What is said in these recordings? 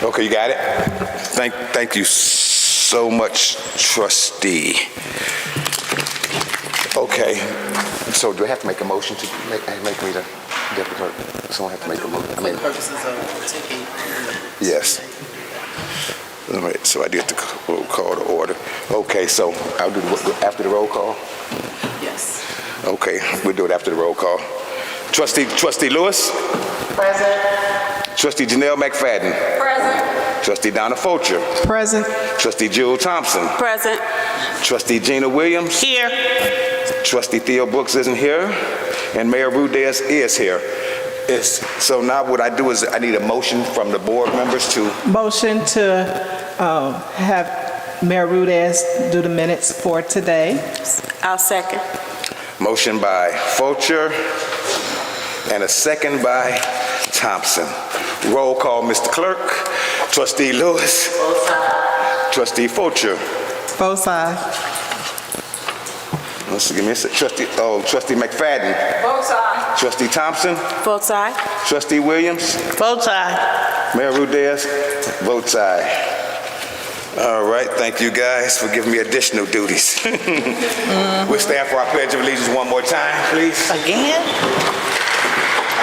Okay, you got it? Thank you so much, trustee. Okay, so do I have to make a motion to make me the deputy clerk? Someone have to make a motion? For the purposes of taking. Yes. All right, so I did the roll call to order. Okay, so I'll do after the roll call? Yes. Okay, we'll do it after the roll call. Trustee Lewis? Present. Trustee Janelle McFadden? Present. Trustee Donna Fulcher? Present. Trustee Jewel Thompson? Present. Trustee Gina Williams? Here. Trustee Theo Brooks isn't here, and Mayor Rudez is here. So now what I do is I need a motion from the board members to... Motion to have Mayor Rudez do the minutes for today. I'll second. Motion by Fulcher and a second by Thompson. Roll call, Mr. Clerk. Trustee Lewis. Both sides. Trustee Fulcher. Both sides. Let's give me a sec. Trustee McFadden. Both sides. Trustee Thompson. Both sides. Trustee Williams. Both sides. Mayor Rudez. Vote aye. All right, thank you guys for giving me additional duties. We'll stand for our Pledge of Allegiance one more time, please. Again?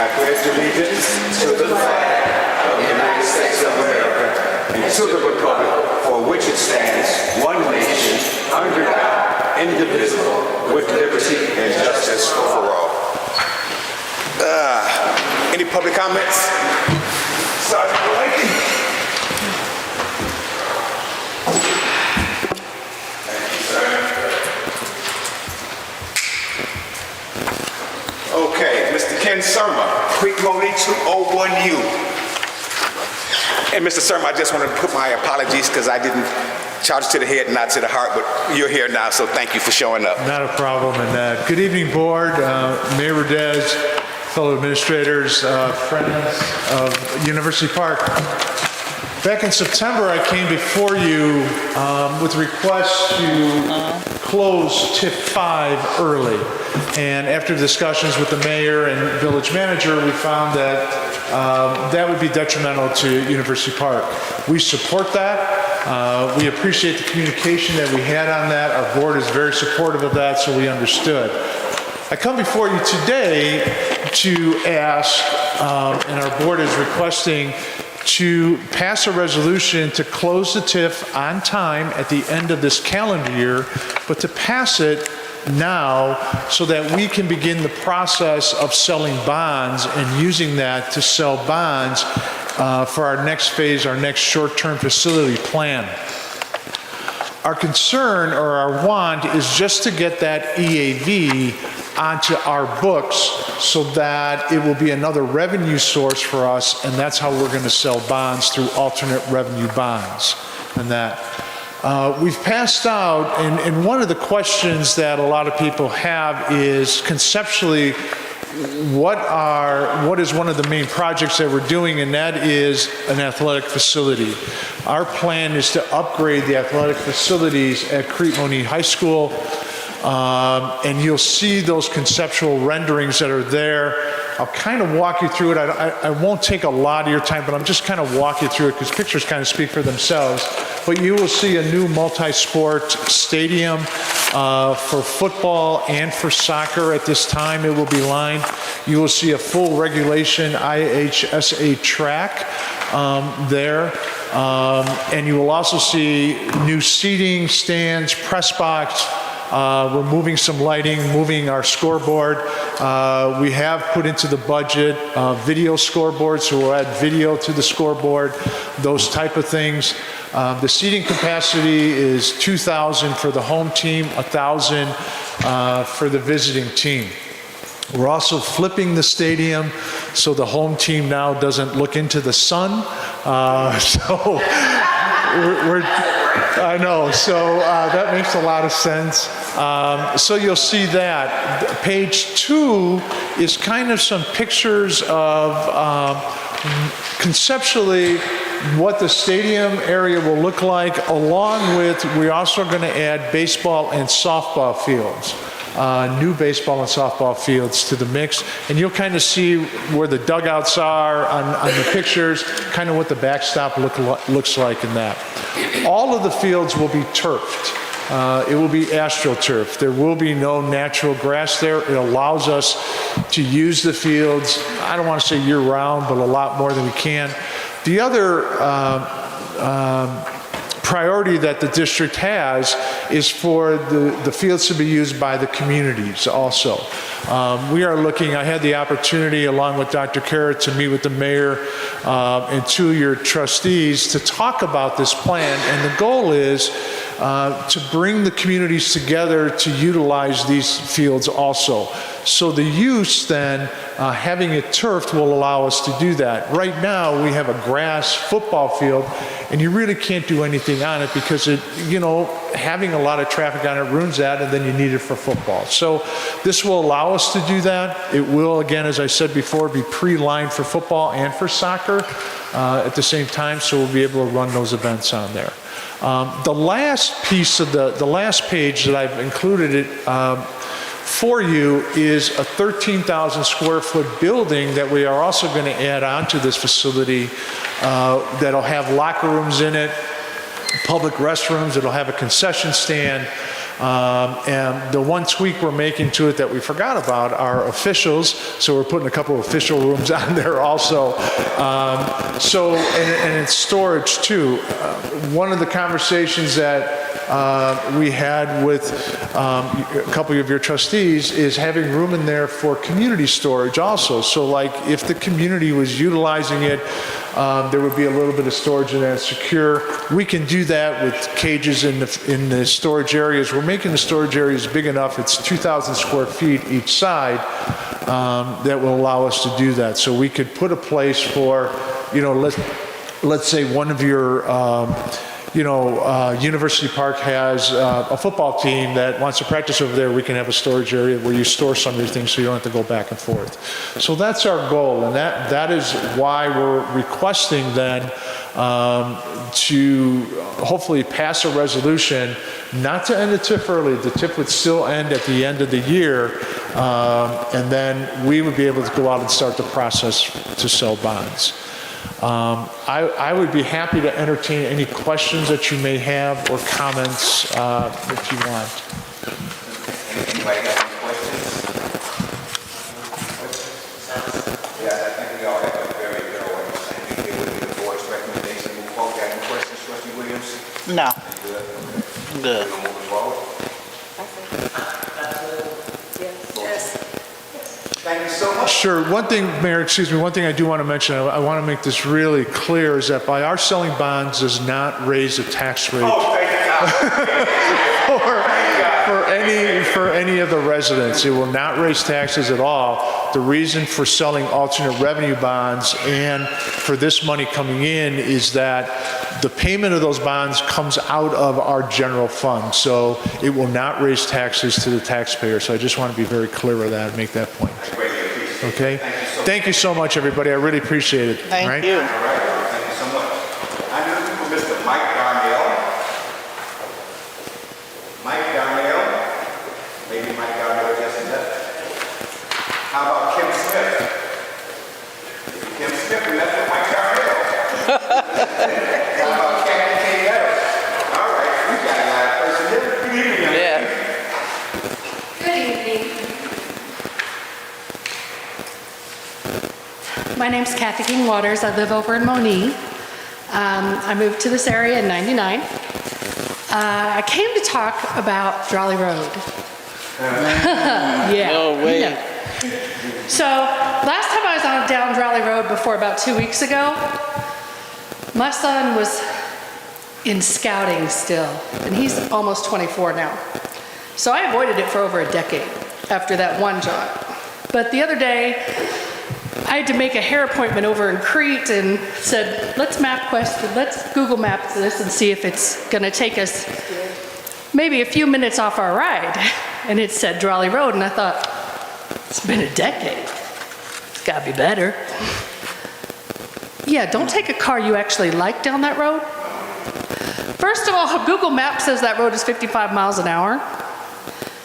I pledge allegiance to the flag of the United States of America and to the republic for which it stands, one nation, under God, indivisible, with liberty and justice for all. Any public comments? Sergeant Blakey. Okay, Mr. Ken Surma, Creek Moni 201U. And Mr. Surma, I just want to put my apologies because I didn't charge to the head, not to the heart, but you're here now, so thank you for showing up. Not a problem. And good evening, board, Mayor Rudez, fellow administrators, friends of University Park. Back in September, I came before you with a request to close TIF 5 early. And after discussions with the mayor and village manager, we found that that would be detrimental to University Park. We support that. We appreciate the communication that we had on that. Our board is very supportive of that, so we understood. I come before you today to ask, and our board is requesting to pass a resolution to close the TIF on time at the end of this calendar year, but to pass it now so that we can begin the process of selling bonds and using that to sell bonds for our next phase, our next short-term facility plan. Our concern or our want is just to get that EAV onto our books so that it will be another revenue source for us, and that's how we're going to sell bonds, through alternate revenue bonds. And that we've passed out, and one of the questions that a lot of people have is conceptually, what is one of the main projects that we're doing, and that is an athletic facility. Our plan is to upgrade the athletic facilities at Crete-Monee High School, and you'll see those conceptual renderings that are there. I'll kind of walk you through it. I won't take a lot of your time, but I'm just kind of walk you through it because pictures kind of speak for themselves. But you will see a new multi-sport stadium for football and for soccer. At this time, it will be lined. You will see a full regulation IHSA track there. And you will also see new seating, stands, press box. We're moving some lighting, moving our scoreboard. We have put into the budget video scoreboard, so we'll add video to the scoreboard, those type of things. The seating capacity is 2,000 for the home team, 1,000 for the visiting team. We're also flipping the stadium so the home team now doesn't look into the sun. I know, so that makes a lot of sense. So you'll see that. Page 2 is kind of some pictures of conceptually what the stadium area will look like, along with, we're also going to add baseball and softball fields. new baseball and softball fields to the mix. And you'll kind of see where the dugouts are on the pictures, kind of what the backstop looks like in that. All of the fields will be turfed. It will be astroturf. There will be no natural grass there. It allows us to use the fields, I don't want to say year-round, but a lot more than we can. The other priority that the district has is for the fields to be used by the communities also. We are looking, I had the opportunity along with Dr. Carrot to meet with the mayor and 2 of your trustees to talk about this plan, and the goal is to bring the communities together to utilize these fields also. So the use then, having it turfed will allow us to do that. Right now, we have a grass football field, and you really can't do anything on it because it, having a lot of traffic on it ruins that, and then you need it for football. So this will allow us to do that. It will, again, as I said before, be pre-lined for football and for soccer at the same time, so we'll be able to run those events on there. The last piece of the last page that I've included it for you is a 13,000 square foot building that we are also going to add on to this facility that'll have locker rooms in it, public restrooms, it'll have a concession stand. And the one tweak we're making to it that we forgot about are officials, so we're putting a couple of official rooms on there also. And it's storage too. One of the conversations that we had with a couple of your trustees is having room in there for community storage also. So like if the community was utilizing it, there would be a little bit of storage in there secure. We can do that with cages in the storage areas. We're making the storage areas big enough, it's 2,000 square feet each side, that will allow us to do that. So we could put a place for, let's say one of your, University Park has a football team that wants to practice over there. We can have a storage area where you store some of your things so you don't have to go back and forth. So that's our goal, and that is why we're requesting then to hopefully pass a resolution not to end the TIF early. The TIF would still end at the end of the year, and then we would be able to go out and start the process to sell bonds. I would be happy to entertain any questions that you may have or comments if you want. Anybody got any questions? Yeah, I think we all have a very good understanding here with the board's recommendation. Move forward. Got any questions, Trustee Williams? No. You good? Good. We're moving forward. Thank you so much. Sure. One thing, Mayor, one thing I do want to mention, I want to make this really clear, is that by our selling bonds does not raise the tax rate Oh, thank God. for any of the residents. It will not raise taxes at all. The reason for selling alternate revenue bonds and for this money coming in is that the payment of those bonds comes out of our general fund. So it will not raise taxes to the taxpayer. So I just want to be very clear of that and make that point. Okay? Thank you so much, everybody. I really appreciate it. Thank All right? you. All right, thank you so much. I'm looking for Mr. Mike Darnell. Mike Darnell. Maybe Mike Darnell just left. How about Kim Smith? Kim Smith, we left with Mike Darnell. How about Captain K. Meadows? All right, we got a lot of person here. Good evening, young Yeah. lady. Good evening. My name's Kathy King Waters. I live over in Monee. I moved to this area in '99. I came to talk about Drawley Road. Yeah. No way. you know. So last time I was on down Drawley Road before about 2 weeks ago, my son was in scouting still, and he's almost 24 now. So I avoided it for over a decade after that one job. But the other day, I had to make a hair appointment over in Crete and said, let's Google Map this and see if it's gonna take us maybe a few minutes off our ride. And it said Drawley Road, and I thought, it's been a decade. It's gotta be better. Yeah, don't take a car you actually like down that road. First of all, Google Maps says that road is 55 miles an hour.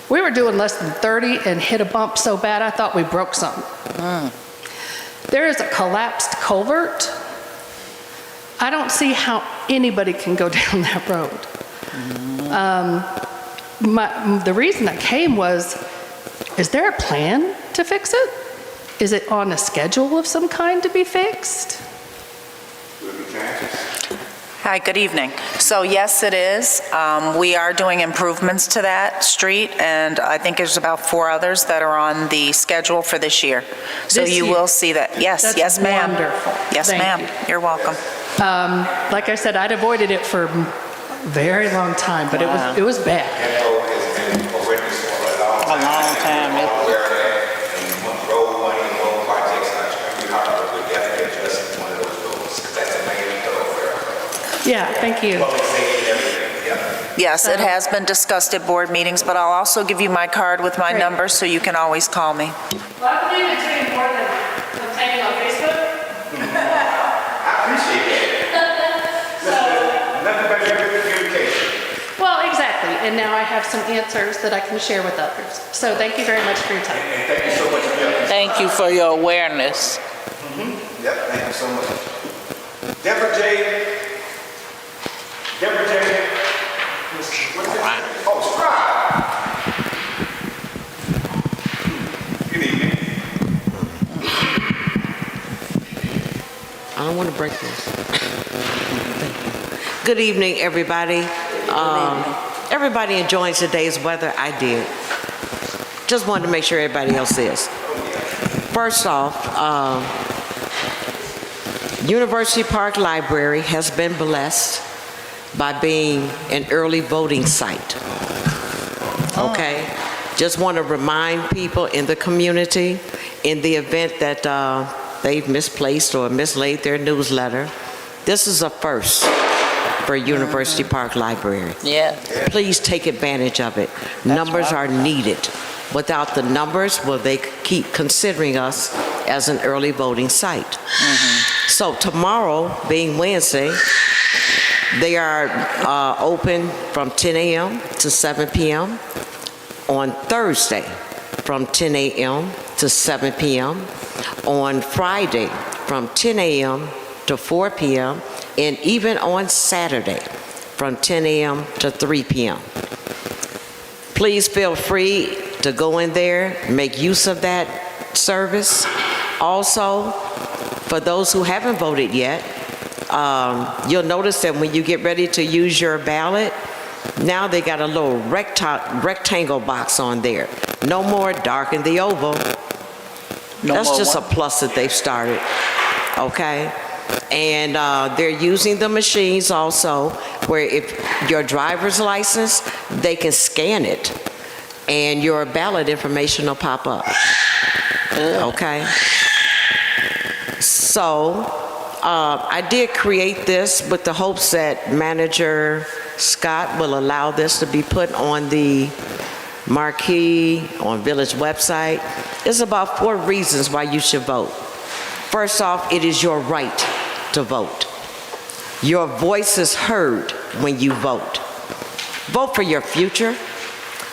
We were doing less than 30 and hit a bump so bad I thought we broke something. There is a collapsed culvert. I don't see how anybody can go down that road. The reason I came was, is there a plan to fix it? Is it on a schedule of some kind to be fixed? Hi, good evening. So yes, it is. We are doing improvements to that street, and I think there's about 4 others that are on the schedule for this year. So This you year? will see that. Yes, That's yes, ma'am. wonderful. Yes, Thank ma'am. you. You're welcome. Like I said, I'd avoided it for a very long time, but it was bad. A long time. Road money and road projects are extremely hard, but we definitely address one of those roads, because that's a main thoroughfare. Yeah, thank you. Public safety and everything, yeah. Yes, it has been discussed at board meetings, but I'll also give you my card with my Great. number, so you can always call me. Well, I believe in doing more than complaining on Facebook. I appreciate that. Nothing but good communication. Well, exactly, and now I have some answers that I can share with others. So thank you very much for your time. And thank you so much for your. Thank you for your awareness. Yep, thank you so much. Deborah J. Deborah J. What's it? Oh, Scribe. Good evening. I don't want to break this. Good evening, everybody. Everybody enjoying today's weather? I did. Just wanted to make sure everybody else is. First off, University Park Library has been blessed by being an early voting site. Okay? Just want to remind people in the community, in the event that they've misplaced or mislaid their newsletter, this is a first for University Park Library. Yeah. Please take advantage of it. Numbers are needed. Without the numbers, will they keep considering us as an early voting site? So tomorrow, being Wednesday, they are open from 10 a.m. to 7 p.m. On Thursday, from 10 a.m. to 7 p.m. On Friday, from 10 a.m. to 4 p.m. And even on Saturday, from 10 a.m. to 3 p.m. Please feel free to go in there, make use of that service. Also, for those who haven't voted yet, you'll notice that when you get ready to use your ballot, now they got a little rectangle box on there. No more darken the oval. That's just a plus that they've started, okay? And they're using the machines also, where if your driver's license, they can scan it, and your ballot information will pop up, okay? So, I did create this with the hopes that Manager Scott will allow this to be put on the marquee on Village website. It's about 4 reasons why you should vote. First off, it is your right to vote. Your voice is heard when you vote. Vote for your future.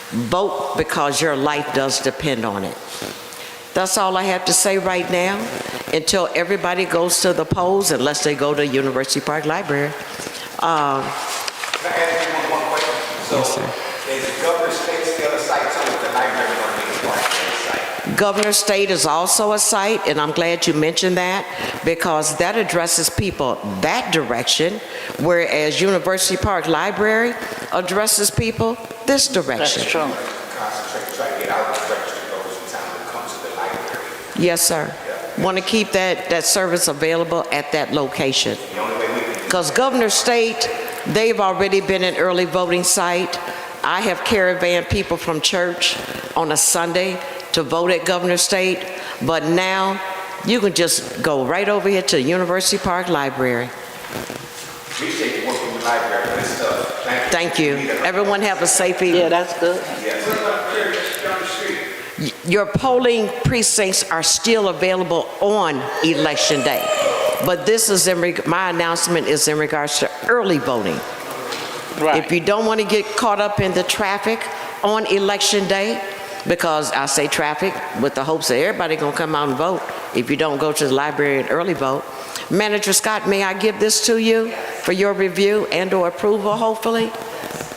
Vote because your life does depend on it. That's all I have to say right now until everybody goes to the polls, unless they go to University Park Library. Can I ask you one question? Yes, sir. Is Governor State still a site, so is the library going to be a part of the site? Governor State is also a site, and I'm glad you mentioned that, because that addresses people that direction, whereas University Park Library addresses people this direction. That's true. Concentrate, try to get out of the register those in town that comes to the library. Yes, sir. Want to keep that service available at that location. The only way we can do Because Governor State, they've already been an early voting site. I have caravan people from church on a Sunday to vote at Governor State, but now you can just go right over here to University Park Library. appreciate the work of the library, good stuff. Thank you. Everyone have a safe evening. Yeah, that's good. Your polling precincts are still available on Election Day, but this is my announcement is in regards to early voting. Right. If you don't want to get caught up in the traffic on election day, because I say traffic with the hopes that everybody gonna come out and vote if you don't go to the library and early vote. Manager Scott, may I give this to you for your review and/or approval, hopefully?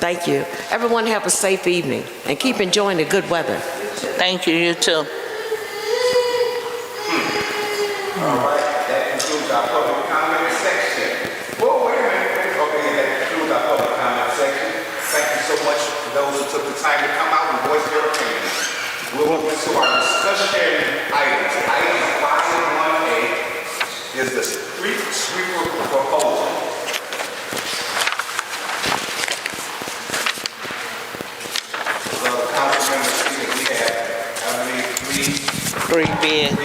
Thank you. Everyone have a safe evening and keep enjoying the good weather. Thank you, you too. All right, that concludes our public comment section. Whoa, wait a minute. Okay, that concludes our public comment section. Thank you so much for those who took the time to come out and voice their opinions. We'll move into our discussion items. Item 5.1A is the street sweeper proposal. Council members, we have, how many, Three bids.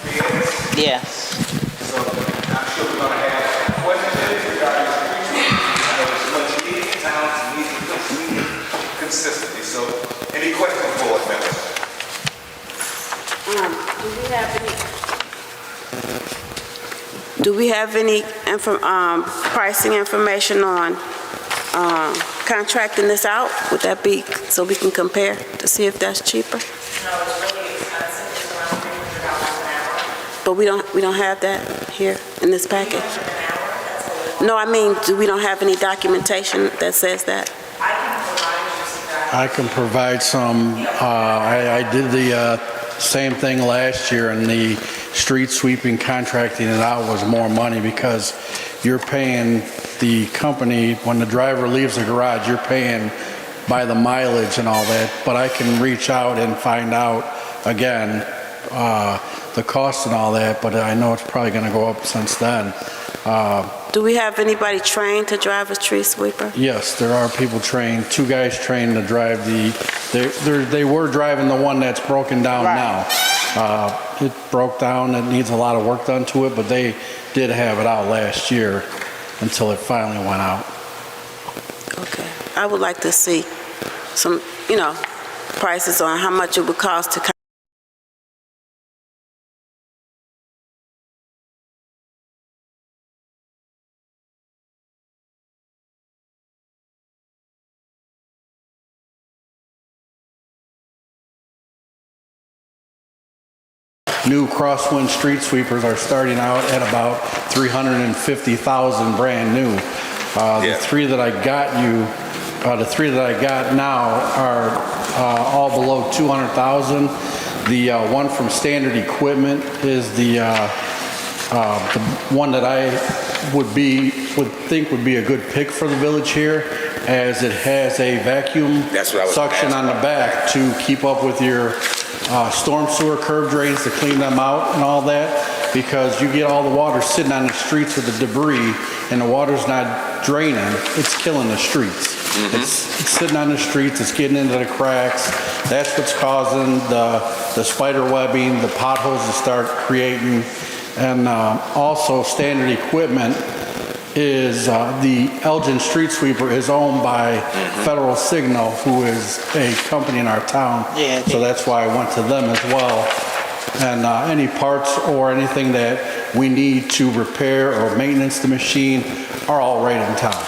three heads? Yes. So I'm sure we're gonna have questions regarding street sweeping. I know it's much needed, towns need it consistently. So any questions, board members? Do we have any pricing information on contracting this out? Would that be, so we can compare to see if that's cheaper? No, it's really expensive, it's around $300 an hour. But we don't have that here in this package? No, I mean, we don't have any documentation that says that? I can provide some. I did the same thing last year, and the street sweeping, contracting it out was more money because you're paying the company, when the driver leaves the garage, you're paying by the mileage and all that. But I can reach out and find out, again, the cost and all that, but I know it's probably going to go up since then. Do we have anybody trained to drive a street sweeper? Yes, there are people trained, 2 guys trained to drive they were driving the one that's broken down now. It broke down, it needs a lot of work done to it, but they did have it out last year until it finally went out. Okay. I would like to see some, prices on how much it would cost to New crosswind street sweepers are starting out at about $350,000 brand new. The three that I got now are all below $200,000. The one from Standard Equipment is the one that I would think would be a good pick for the village here, as it has a vacuum suction on the back to keep up with your storm sewer curb drains, to clean them out and all that, because you get all the water sitting on the streets with the debris and the water's not draining, it's killing the streets. It's sitting on the streets, it's getting into the cracks. That's what's causing the spider webbing, the potholes to start creating. And also Standard Equipment is the Elgin street sweeper is owned by Federal Signal, who is a company in our town. Yeah, so that's why I went to them as well. And any parts or anything that we need to repair or maintenance the machine are all right in town.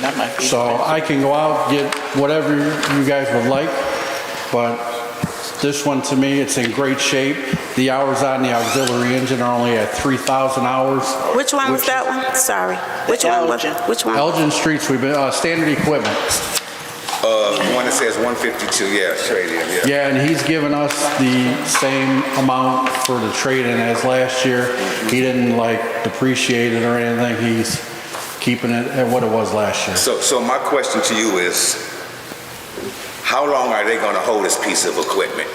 That might be So I can go out, get whatever you guys would like, but this one, to me, it's in great shape. The hours on the auxiliary engine are only at 3,000 hours. Which one was that one? Sorry. Which one was it? Which one? Elgin Street Sweeping, Standard Equipment. The one that says 152, yeah, trade-in, yeah. Yeah, and he's given us the same amount for the trade-in as last year. He didn't depreciate it or anything. He's keeping it at what it was last year. So my question to you is, how long are they going to hold this piece of equipment?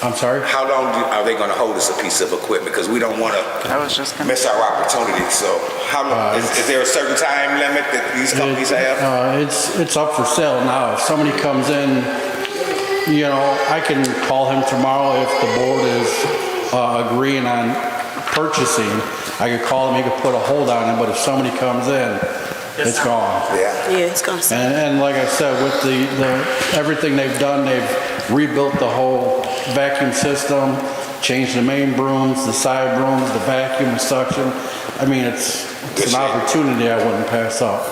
I'm sorry? How long are they going to hold this a piece of equipment? Because we don't want to miss our opportunity. So how long, is there a certain time limit that these companies have? It's up for sale now. If somebody comes in, I can call him tomorrow if the board is agreeing on purchasing. I could call him, he could put a hold on it, but if somebody comes in, it's gone. Yeah, it's gonna sell. And like I said, with the everything they've done, they've rebuilt the whole vacuum system, changed the main brooms, the side brooms, the vacuum, the suction. I mean, it's an opportunity I wouldn't pass up.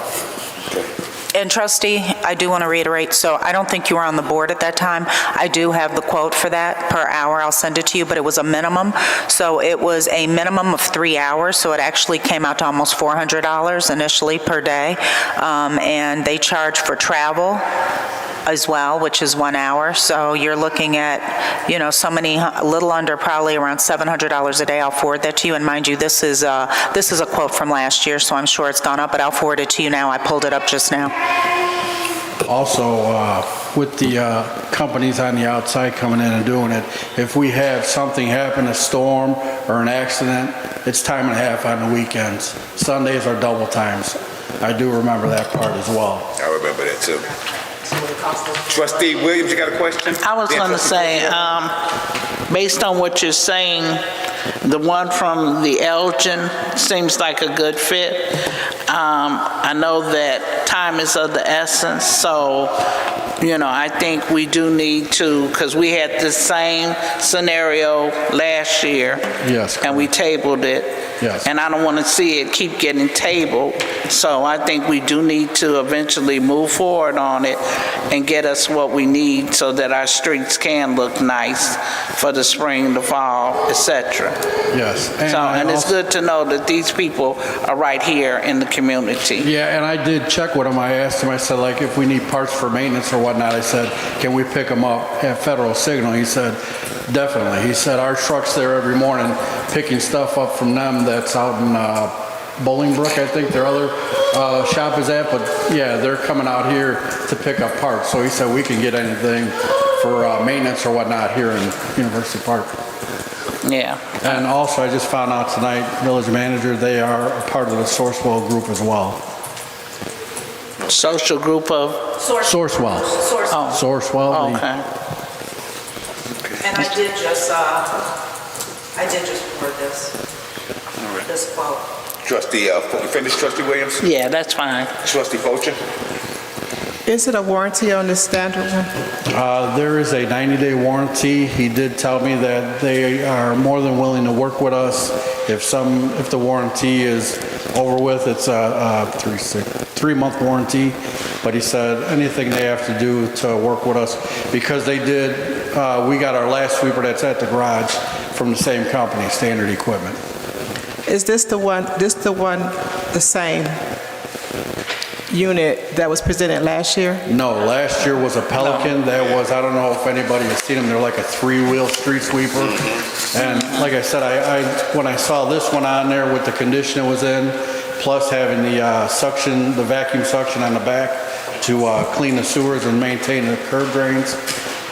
And trustee, I do want to reiterate, so I don't think you were on the board at that time. I do have the quote for that per hour. I'll send it to you, but it was a minimum. So it was a minimum of 3 hours, so it actually came out to almost $400 initially per day. And they charge for travel as well, which is 1 hour. So you're looking at, a little under, probably around $700 a day. I'll forward that to you. And mind you, this is a quote from last year, so I'm sure it's gone up, but I'll forward it to you now. I pulled it up just now. Also, with the companies on the outside coming in and doing it, if we have something happen, a storm or an accident, it's time and a half on the weekends. Sundays are double times. I do remember that part as well. I remember that too. Trustee Williams, you got a question? I was going to say, based on what you're saying, the one from the Elgin seems like a good fit. I know that time is of the essence, so, I think we do need to, because we had the same scenario last year. Yes. And we tabled it. Yes. And I don't want to see it keep getting tabled, so I think we do need to eventually move forward on it and get us what we need so that our streets can look nice for the spring, the fall, etc. Yes. And it's good to know that these people are right here in the community. Yeah, and I did check with him. I asked him, I said, like, if we need parts for maintenance or whatnot, I said, can we pick them up at Federal Signal? He said, definitely. He said, our truck's there every morning picking stuff up from them that's out in Bolingbrook, I think their other shop is at, but yeah, they're coming out here to pick up parts. So he said we can get anything for maintenance or whatnot here in University Park. Yeah. And also, I just found out tonight, village manager, they are a part of the Sourcewell group as well. Social group of? Sourcewell. Oh. Sourcewell. Okay. And I did just record this quote. Trustee, you finished, Trustee Williams? Yeah, that's fine. Trustee Poacher? Is it a warranty on the standard one? There is a 90-day warranty. He did tell me that they are more than willing to work with us. If the warranty is over with, it's a 3-month warranty. But he said anything they have to do to work with us, because we got our last sweeper that's at the garage from the same company, Standard Equipment. Is this the same unit that was presented last year? No, last year was a Pelican. That was, I don't know if anybody has seen them, they're like a 3-wheel street sweeper. And like I said, when I saw this one on there with the condition it was in, plus having the vacuum suction on the back to clean the sewers and maintain the curb drains,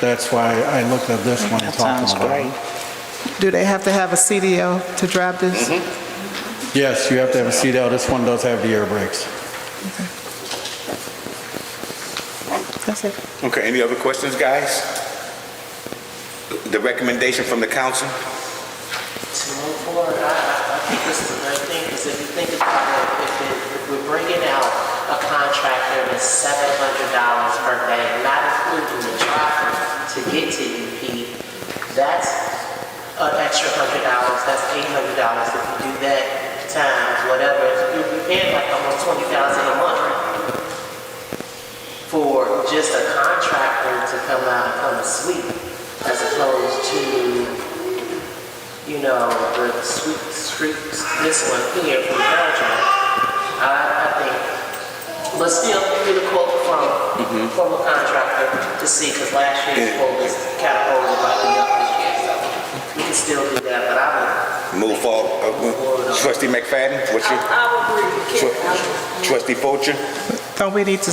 that's why I looked at this one and talked about it. Do they have to have a CDL to drive this? Yes, you have to have a CDL. This one does have the air brakes. That's it. Okay, any other questions, guys? The recommendation from the council? To move forward, I think this is a great thing, because if you think about it, if we're bringing out a contractor that's $700 per day, not including the traffic to get to UP, that's an extra $100, that's $800. If you do that times whatever, you'll be paying like almost $20,000 a month for just a contractor to come out and come and sweep, as opposed to, the streets, this one here from Belgium. I think, but still get a quote from a contractor to see, because last year's quote was kind of overly up this year, so we can still do that, but I would Move forward. Trustee McFadden, what's your? I would agree with Ken. Trustee Poacher? Don't we need to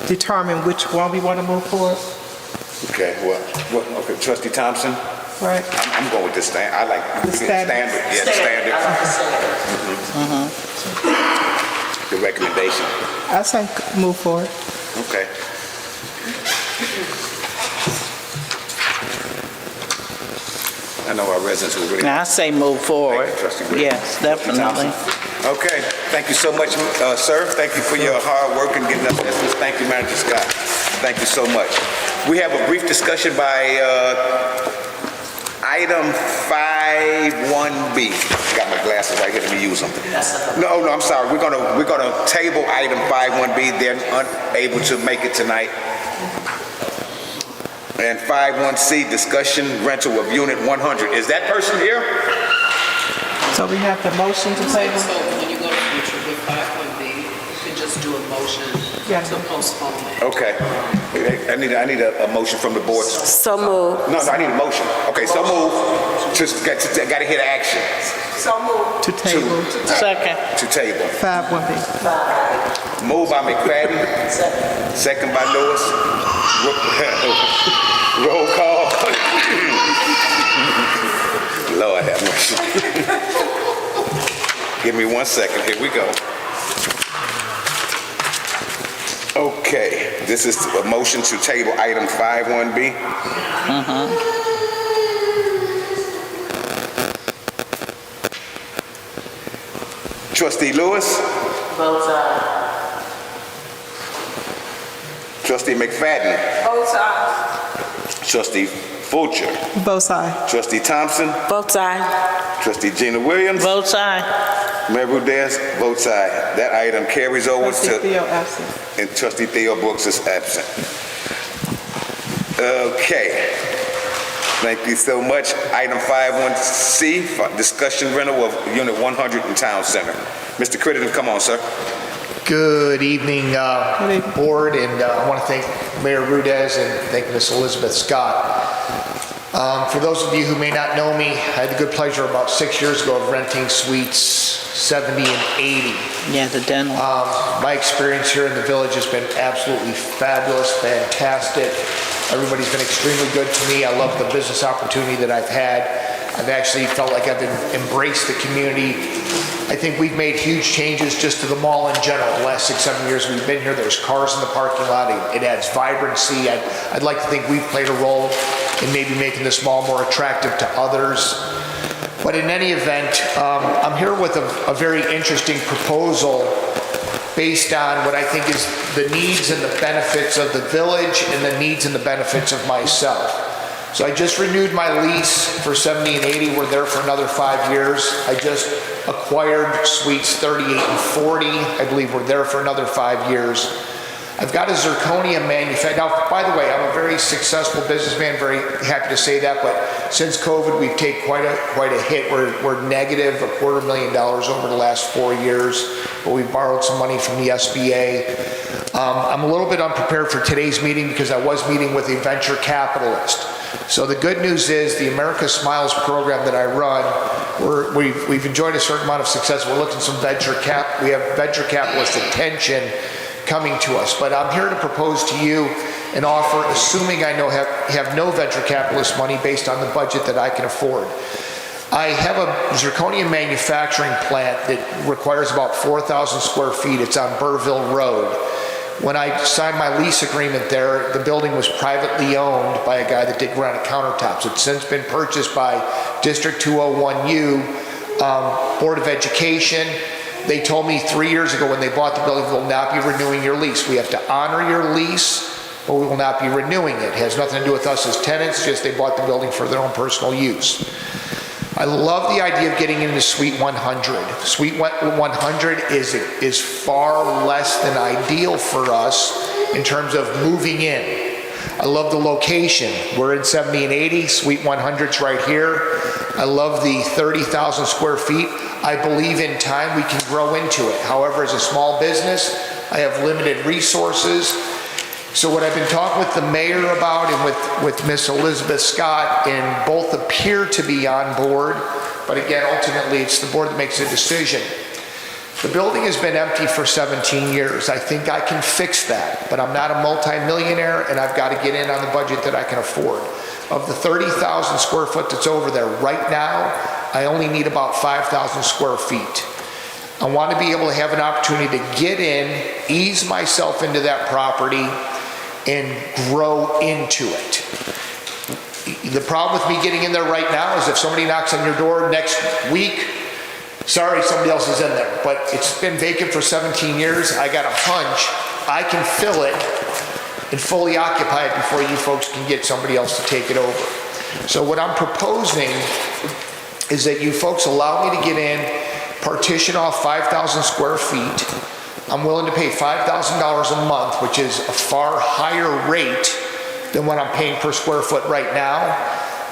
determine which one we want to move forward? Okay, okay, Trustee Thompson? Right? I'm going with the I like The standard. standard. Yeah, the standard. I like the standard. The recommendation. I say move forward. Okay. I know our residents will really. Now, I say move forward. Thank you, Trustee Williams. Yes, definitely. Okay, thank you so much, sir. Thank you for your hard work and getting us this. Thank you, Manager Scott. Thank you so much. We have a brief discussion by item 5 51B. Got my glasses right here, let me use them. No, I'm sorry, we're gonna table item 51B, they're unable to make it tonight. And 51C, discussion rental of unit 100. Is that person here? So we have the motion to table? So when you go to future with 5.B, you can just do a motion to postpone it. Okay. I need a motion from the board. So moved. No, I need a motion. Okay, so move. Got to hit action. To table. Second. To table. 5-1B. Moved by McFadden. Second by Lewis. Roll call. Lord have mercy. Give me 1 second. Here we go. Okay, this is a motion to table item 51B. Trustee Lewis. Votes aye. Trustee McFadden. Votes aye. Trustee Fulcher. Both aye. Trustee Thompson. Votes aye. Trustee Gina Williams. Votes aye. Mayor Rudez votes aye. That item carries over Trustee to, Theo absent. and Trustee Theo Brooks is absent. Okay. Thank you so much. Item 51C, discussion rental of Unit 100 in Town Center. Mr. Crittenden, come on, sir. Good evening, Board, and I want to thank Mayor Rudez and thank Ms. Elizabeth Scott. For those of you who may not know me, I had the good pleasure about 6 years ago of renting suites 70 and 80. Yeah, the dental. My experience here in the village has been absolutely fabulous, fantastic. Everybody's been extremely good to me. I love the business opportunity that I've had. I've actually felt like I've embraced the community. I think we've made huge changes just to the mall in general. The last 6-7 years we've been here, there's cars in the parking lot. It adds vibrancy. I'd like to think we've played a role in maybe making this mall more attractive to others. But in any event, I'm here with a very interesting proposal based on what I think is the needs and the benefits of the village and the needs and the benefits of myself. So I just renewed my lease for 70 and 80. We're there for another 5 years. I just acquired suites 38 and 40. I believe we're there for another 5 years. I've got a zirconia manufacturer. Now, by the way, I'm a very successful businessman, very happy to say that, but since COVID, we've taken quite a hit. We're negative $250,000 over the last 4 years, but we've borrowed some money from the SBA. I'm a little bit unprepared for today's meeting because I was meeting with a venture capitalist. So the good news is the America Smiles program that I run, we've enjoyed a certain amount of success. We're looking some we have venture capitalist attention coming to us. But I'm here to propose to you an offer, assuming I have no venture capitalist money based on the budget that I can afford. I have a zirconia manufacturing plant that requires about 4,000 square feet. It's on Burville Road. When I signed my lease agreement there, the building was privately owned by a guy that did granite countertops. It's since been purchased by District 201U, Board of Education. They told me 3 years ago when they bought the building, we will not be renewing your lease. We have to honor your lease, but we will not be renewing it. It has nothing to do with us as tenants, just they bought the building for their own personal use. I love the idea of getting into Suite 100. Suite 100 is far less than ideal for us in terms of moving in. I love the location. We're in 70 and 80, Suite 100's right here. I love the 30,000 square feet. I believe in time we can grow into it. However, as a small business, I have limited resources. So what I've been talking with the mayor about and with Miss Elizabeth Scott, and both appear to be on board, but again, ultimately it's the board that makes the decision. The building has been empty for 17 years. I think I can fix that, but I'm not a multi-millionaire and I've got to get in on the budget that I can afford. Of the 30,000 square foot that's over there right now, I only need about 5,000 square feet. I want to be able to have an opportunity to get in, ease myself into that property, and grow into it. The problem with me getting in there right now is if somebody knocks on your door next week, sorry, somebody else is in there, but it's been vacant for 17 years. I got a hunch I can fill it and fully occupy it before you folks can get somebody else to take it over. So what I'm proposing is that you folks allow me to get in, partition off 5,000 square feet. I'm willing to pay $5,000 a month, which is a far higher rate than what I'm paying per square foot right now,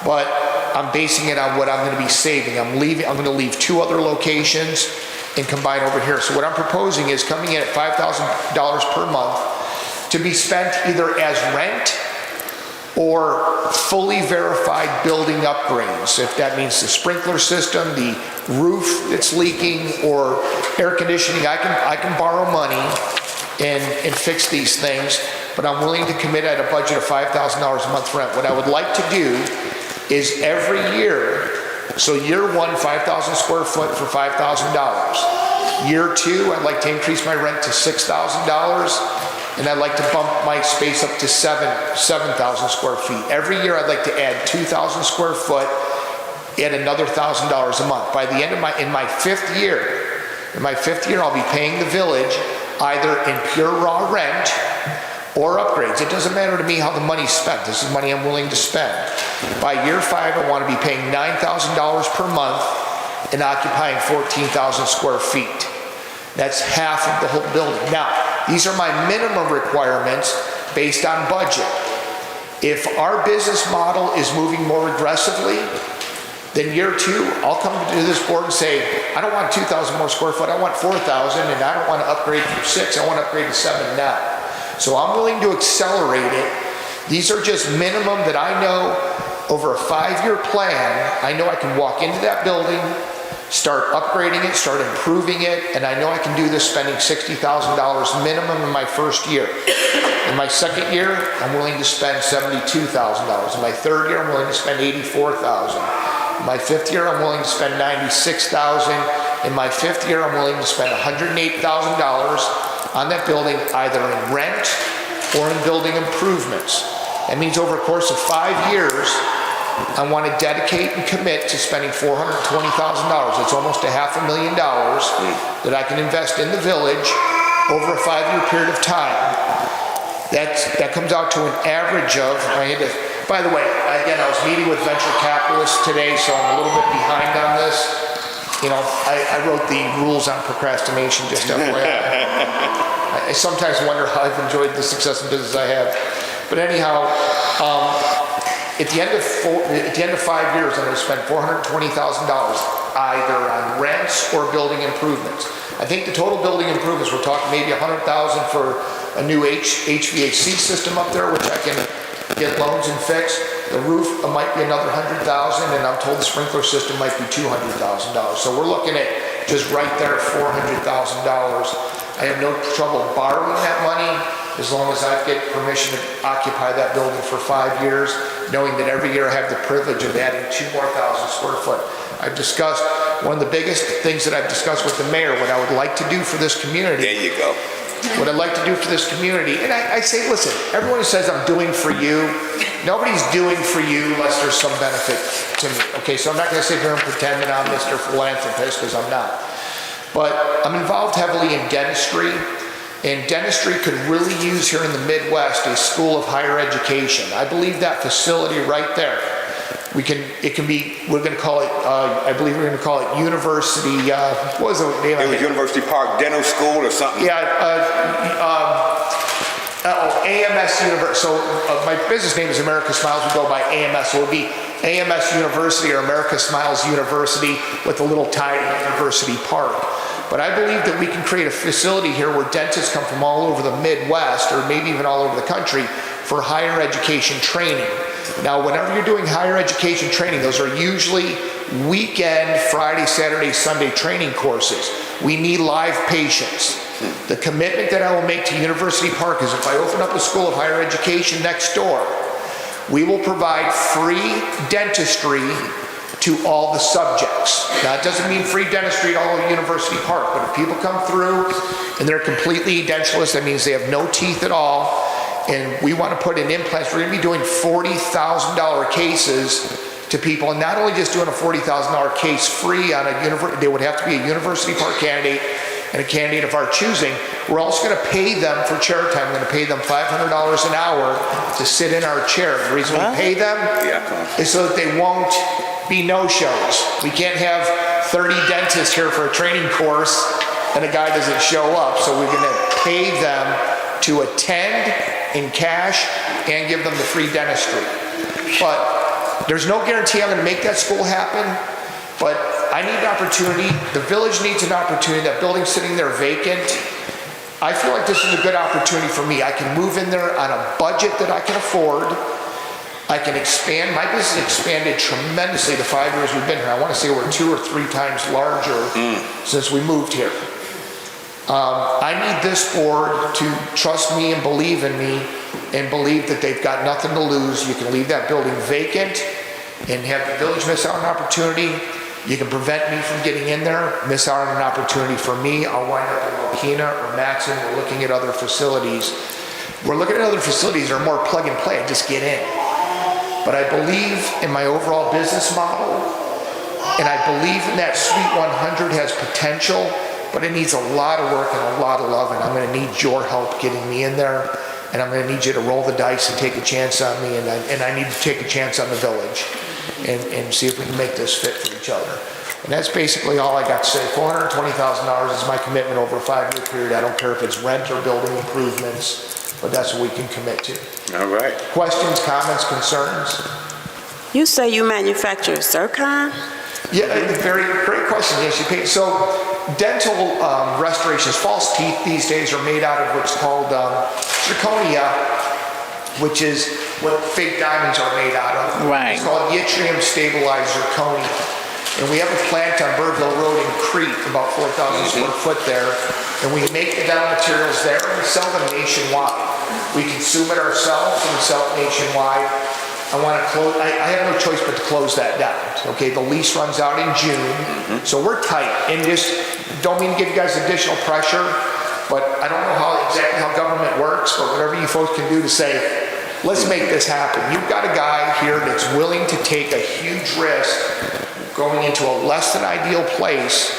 but I'm basing it on what I'm going to be saving. I'm going to leave 2 other locations and combine over here. So what I'm proposing is coming in at $5,000 per month to be spent either as rent or fully verified building upgrades. If that means the sprinkler system, the roof that's leaking, or air conditioning, I can borrow money and fix these things, but I'm willing to commit at a budget of $5,000 a month rent. What I would like to do is every year, so year 1, 5,000 square foot for $5,000. Year 2, I'd like to increase my rent to $6,000, and I'd like to bump my space up to 7,000 square feet. Every year, I'd like to add 2,000 square foot at another $1,000 a month. By the end of my 5th year, I'll be paying the village either in pure raw rent or upgrades. It doesn't matter to me how the money's spent. This is money I'm willing to spend. By year 5, I want to be paying $9,000 per month and occupying 14,000 square feet. That's half of the whole building. Now, these are my minimum requirements based on budget. If our business model is moving more aggressively, then year 2, I'll come to this board and say, I don't want 2,000 more square foot, I want 4,000, and I don't want to upgrade from 6, I want to upgrade to 7 now. So I'm willing to accelerate it. These are just minimum that I know over a 5-year plan, I know I can walk into that building, start upgrading it, start improving it, and I know I can do this spending $60,000 minimum in my first year. In my 2nd year, I'm willing to spend $72,000. In my 3rd year, I'm willing to spend $84,000. In my 5th year, I'm willing to spend $96,000. In my 5th year, I'm willing to spend $108,000 on that building, either in rent or in building improvements. That means over a course of 5 years, I want to dedicate and commit to spending $420,000. It's almost $500,000 that I can invest in the village over a 5-year period of time. That comes out to an average of, by the way, again, I was meeting with venture capitalists today, so I'm a little bit behind on this. You know, I wrote the rules on procrastination, just FYI. I sometimes wonder how I've enjoyed the success in business I have. But anyhow, at the end of 5 years, I'm going to spend $420,000 either on rents or building improvements. I think the total building improvements, we're talking maybe $100,000 for a new HVAC system up there, which I can get loans and fix. The roof might be another $100,000, and I'm told the sprinkler system might be $200,000. So we're looking at just right there $400,000. I have no trouble borrowing that money as long as I get permission to occupy that building for 5 years, knowing that every year I have the privilege of adding 2 more thousand square foot. I've discussed, one of the biggest things that I've discussed with the mayor, what I would like to do for this community. There you go. What I'd like to do for this community, and I say, listen, everyone who says I'm doing for you, nobody's doing for you unless there's some benefit to me. Okay, so I'm not going to sit here and pretend that I'm Mr. Philanthropist, because I'm not. But I'm involved heavily in dentistry, and dentistry could really use here in the Midwest a school of higher education. I believe that facility right there, we're going to call it, I believe we're going to call it University, what was the name? It was University Park Dental School or something? Yeah, AMS University. So my business name is America Smiles. We go by AMS. So it would be AMS University or America Smiles University with a little tie to University Park. But I believe that we can create a facility here where dentists come from all over the Midwest or maybe even all over the country for higher education training. Now, whenever you're doing higher education training, those are usually weekend, Friday, Saturday, Sunday training courses. We need live patients. The commitment that I will make to University Park is if I open up a school of higher education next door, we will provide free dentistry to all the subjects. Now, it doesn't mean free dentistry at all of University Park, but if people come through and they're completely dentalist, that means they have no teeth at all, and we want to put in implants, we're going to be doing $40,000 cases to people, and not only just doing a $40,000 case free on a university, they would have to be a University Park candidate and a candidate of our choosing. We're also going to pay them for chair time. We're going to pay them $500 an hour to sit in our chair. The reason we pay them is so that they won't be no-shows. We can't have 30 dentists here for a training course and a guy doesn't show up. So we're gonna pay them to attend in cash and give them the free dentistry. But there's no guarantee I'm gonna make that school happen, but I need an opportunity. The village needs an opportunity. That building's sitting there vacant. I feel like this is a good opportunity for me. I can move in there on a budget that I can afford. I can expand. My business expanded tremendously the 5 years we've been here. I want to say we're 2 or 3 times larger since we moved here. I need this board to trust me and believe in me and believe that they've got nothing to lose. You can leave that building vacant and have the village miss out on an opportunity. You can prevent me from getting in there, miss out on an opportunity for me. I'll wind up in Mokina or Matson. We're looking at other facilities. We're looking at other facilities that are more plug and play, just get in. But I believe in my overall business model, and I believe in that Suite 100 has potential, but it needs a lot of work and a lot of love, and I'm gonna need your help getting me in there, and I'm gonna need you to roll the dice and take a chance on me, and I need to take a chance on the village and see if we can make this fit for each other. And that's basically all I got to say. $420,000 is my commitment over a 5-year period. I don't care if it's rent or building improvements, but that's what we can commit to. All right. Questions, comments, concerns? You say you manufacture zircon? Yeah, very great question. Yes, you pay. So dental restorations, false teeth these days are made out of what's called zirconia, which is what fake diamonds are made out of. Right. It's called yttrium stabilized zirconia. And we have a plant on Birdville Road in Crete, about 4,000 square foot there, and we make the dental materials there and we sell them nationwide. We consume it ourselves and we sell it nationwide. I want to close, I have no choice but to close that down. Okay, the lease runs out in June, so we're tight. And just, don't mean to give you guys additional pressure, but I don't know exactly how government works, but whatever you folks can do to say, let's make this happen. You've got a guy here that's willing to take a huge risk going into a less than ideal place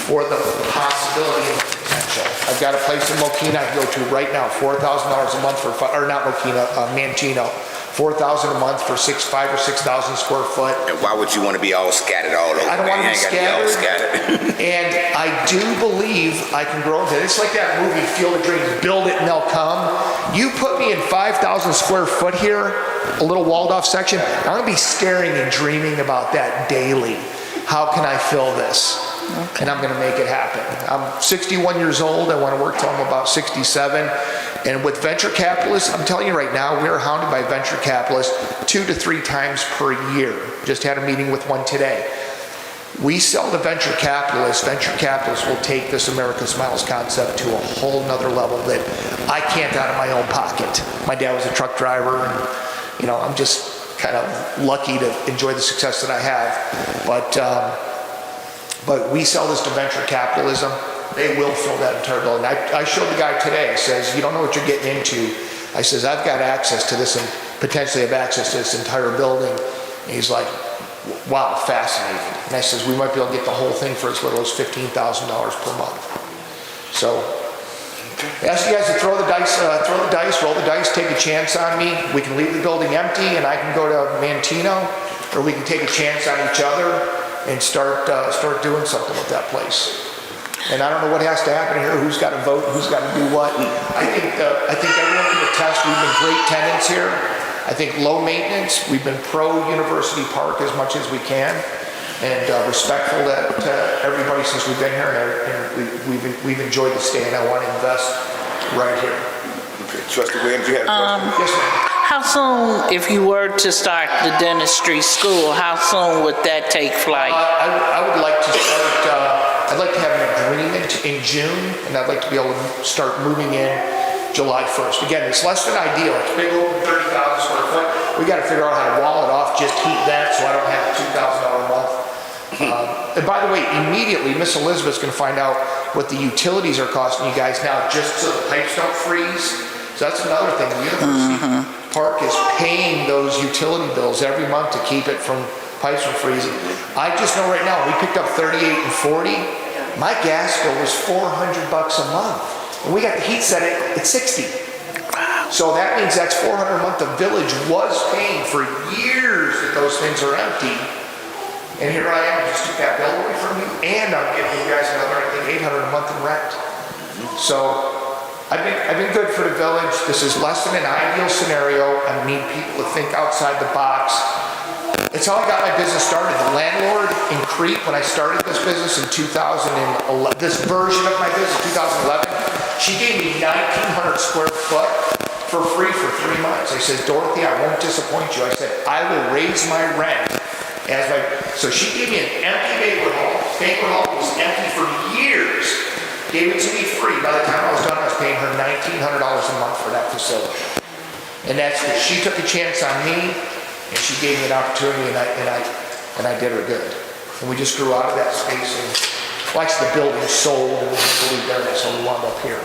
for the possibility and potential. I've got a place in Mokina I can go to right now, $4,000 a month for, or not Mokina, Mantino, $4,000 a month for 5 or 6,000 square foot. And why would you want to be all scattered all over? I don't want to be scattered. And I do believe I can grow into it. It's like that movie, Field of Dreams, build it and they'll come. You put me in 5,000 square foot here, a little walled off section, I'm going to be staring and dreaming about that daily. How can I fill this? Okay. And I'm going to make it happen. I'm 61 years old. I want to work till I'm about 67. And with venture capitalists, I'm telling you right now, we are hounded by venture capitalists 2 to 3 times per year. Just had a meeting with one today. We sell to venture capitalists will take this American Smiles concept to a whole nother level that I can't out of my own pocket. My dad was a truck driver, and you know, I'm just kind of lucky to enjoy the success that I have. But we sell this to venture capitalism. They will fill that entire building. I showed the guy today. I says, you don't know what you're getting into. I says, I've got access to this and potentially have access to this entire building. And he's like, wow, fascinating. And I says, we might be able to get the whole thing for as little as $15,000 per month. So, ask you guys to throw the dice, roll the dice, take a chance on me. We can leave the building empty and I can go to Mantino, or we can take a chance on each other and start doing something with that place. And I don't know what has to happen here, who's got to vote, who's got to do what. I think everyone can attest we've been great tenants here. I think low maintenance, we've been pro-University Park as much as we can, and respectful to everybody since we've been here, and we've enjoyed the stay, and I want to invest right here. Okay. Trustee Williams, you had a question? Yes, ma'am. How soon, if you were to start the dentistry school, how soon would that take flight? I would like to start, I'd like to have an agreement in June, and I'd like to be able to start moving in July 1st. Again, it's less than ideal. It's big, open 30,000 square foot. We got to figure out how to wall it off, just heat that so I don't have $2,000 a month. And by the way, immediately, Miss Elizabeth's going to find out what the utilities are costing you guys now, just so the pipes don't freeze. So that's another thing. The University Park is paying those utility bills every month to keep it from pipes from freezing. I just know right now, we picked up 38 and 40. My gas bill was $400 a month. And we got the heat set at 60. So that means that's $400 a month the village was paying for years that those things are empty. And here I am, just took that bill away from you, and I'm giving you guys another, I think, $800 a month in rent. So I've been good for the village. This is less than an ideal scenario. I need people to think outside the box. It's how I got my business started. The landlord in Crete, when I started this business in 2011, this version of my business, 2011, she gave me 1,900 square foot for free for 3 months. I said, Dorothy, I won't disappoint you. I said, I will raise my rent as my, so she gave me an empty banquet hall. Banquet hall was empty for years. Gave it to me free. By the time I was done, I was paying her $1,900 a month for that facility. And that's because she took a chance on me, and she gave me an opportunity, and I did her good. And we just grew out of that space, and well, actually the building sold, and we didn't believe there, so we wound up here.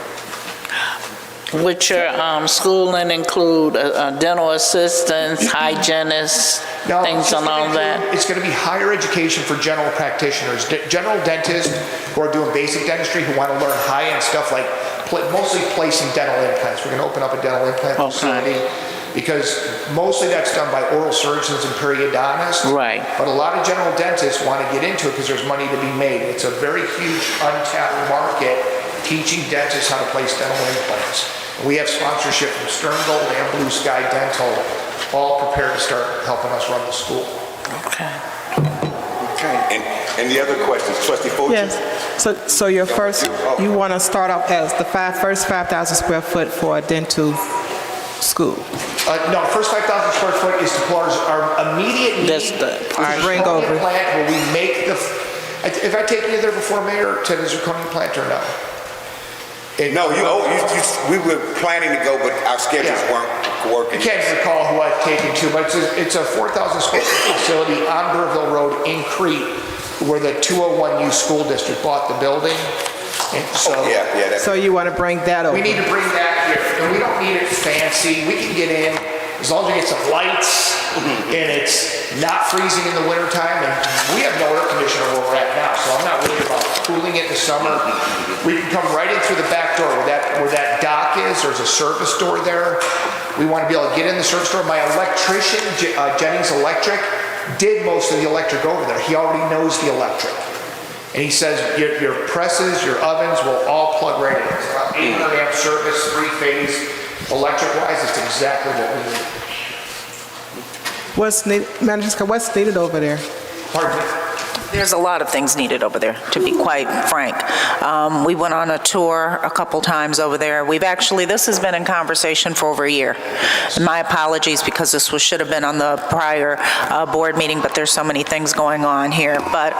Would your schooling include dental assistants, hygienists, things and all that? It's going to be higher education for general practitioners, general dentists who are doing basic dentistry, who want to learn high-end stuff like mostly placing dental implants. We're going to open up a dental implant facility because mostly that's done by oral surgeons and periodontists. Right. But a lot of general dentists want to get into it because there's money to be made. It's a very huge untapped market teaching dentists how to place dental implants. We have sponsorship from Stern Gold and Blue Sky Dental, all prepared to start helping us run the school. Okay. Okay. And the other questions, Trustee Fulcher? Yes. So your first, you want to start off as the first 5,000 square foot for a dental school? No, first 5,000 square foot is to pull our immediate need. That's the bring over plant where we make the. If I taken you there before, Mayor, to the zirconia plant or no? No, we were planning to go, but our schedules weren't working. I can't recall who I've taken to, but it's a 4,000 square foot facility on Burville Road in Crete, where the 201U school district bought the building. And so, so you want to bring that over? We need to bring that here, and we don't need it fancy. We can get in as long as we get some lights, and it's not freezing in the wintertime, and we have no air conditioner where we're at now, so I'm not worried about cooling it in the summer. We can come right in through the back door where that dock is. There's a service door there. We want to be able to get in the service door. My electrician, Jennings Electric, did most of the electric over there. He already knows the electric. And he says your presses, your ovens will all plug right in. It's about 800 amp service, 3-phase. Electric-wise, it's exactly what we need. What's needed, Manager, what's needed over there? Pardon me? There's a lot of things needed over there, to be quite frank. We went on a tour a couple times over there. This has been in conversation for over a year. And my apologies, because this should have been on the prior board meeting, but there's so many things going on here. But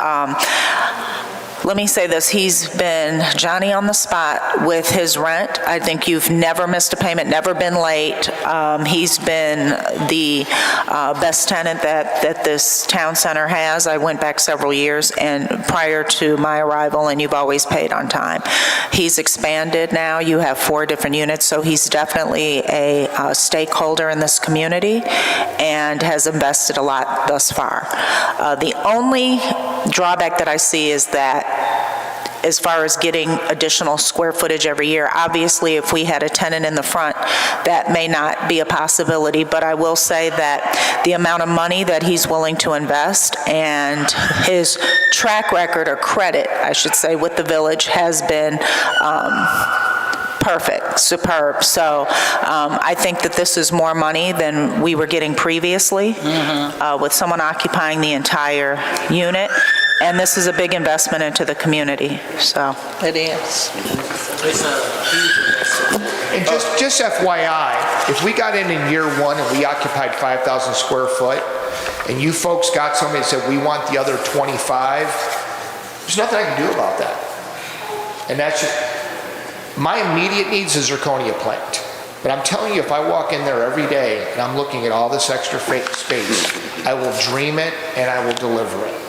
let me say this, he's been Johnny on the spot with his rent. I think you've never missed a payment, never been late. He's been the best tenant that this town center has. I went back several years and prior to my arrival, and you've always paid on time. He's expanded now. You have 4 different units, so he's definitely a stakeholder in this community and has invested a lot thus far. The only drawback that I see is that as far as getting additional square footage every year, obviously if we had a tenant in the front, that may not be a possibility, but I will say that the amount of money that he's willing to invest and his track record, or credit, I should say, with the village has been perfect, superb. So I think that this is more money than we were getting previously, with someone occupying the entire unit. And this is a big investment into the community, so. It is. It's a huge investment. And just FYI, if we got in year 1 and we occupied 5,000 square foot, and you folks got somebody that said, we want the other 25, there's nothing I can do about that. And that's just, my immediate needs is zirconia plant. But I'm telling you, if I walk in there every day and I'm looking at all this extra space, I will dream it and I will deliver it.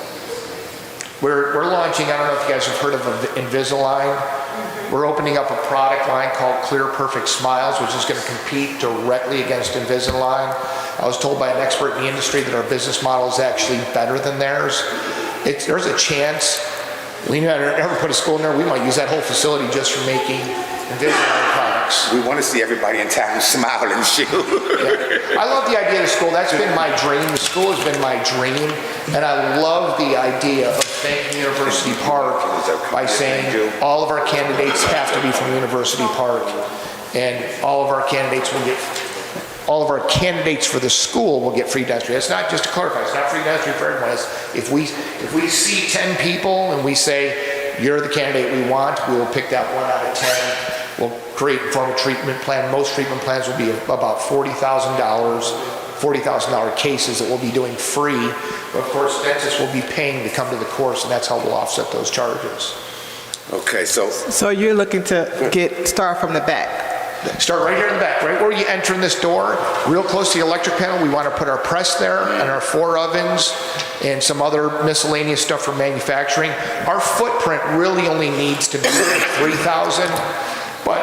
We're launching, I don't know if you guys have heard of Invisalign. We're opening up a product line called Clear Perfect Smiles, which is going to compete directly against Invisalign. I was told by an expert in the industry that our business model is actually better than theirs. There's a chance, we never put a school in there, we might use that whole facility just for making Invisalign products. We want to see everybody in town smile and shoot. Yeah. I love the idea of the school. That's been my dream. The school has been my dream. And I love the idea of thanking University Park by saying all of our candidates have to be from University Park, and all of our candidates for the school will get free dentistry. It's not, just to clarify, it's not free dentistry for everyone. It's if we see 10 people and we say, you're the candidate we want, we will pick that 1 out of 10. We'll create and form a treatment plan. Most treatment plans will be about $40,000 cases that we'll be doing free. But of course, dentists will be paying to come to the course, and that's how we'll offset those charges. Okay, so you're looking to start from the back? Start right here in the back, right where you enter in this door, real close to the electric panel. We want to put our press there and our 4 ovens and some other miscellaneous stuff for manufacturing. Our footprint really only needs to be 3,000, but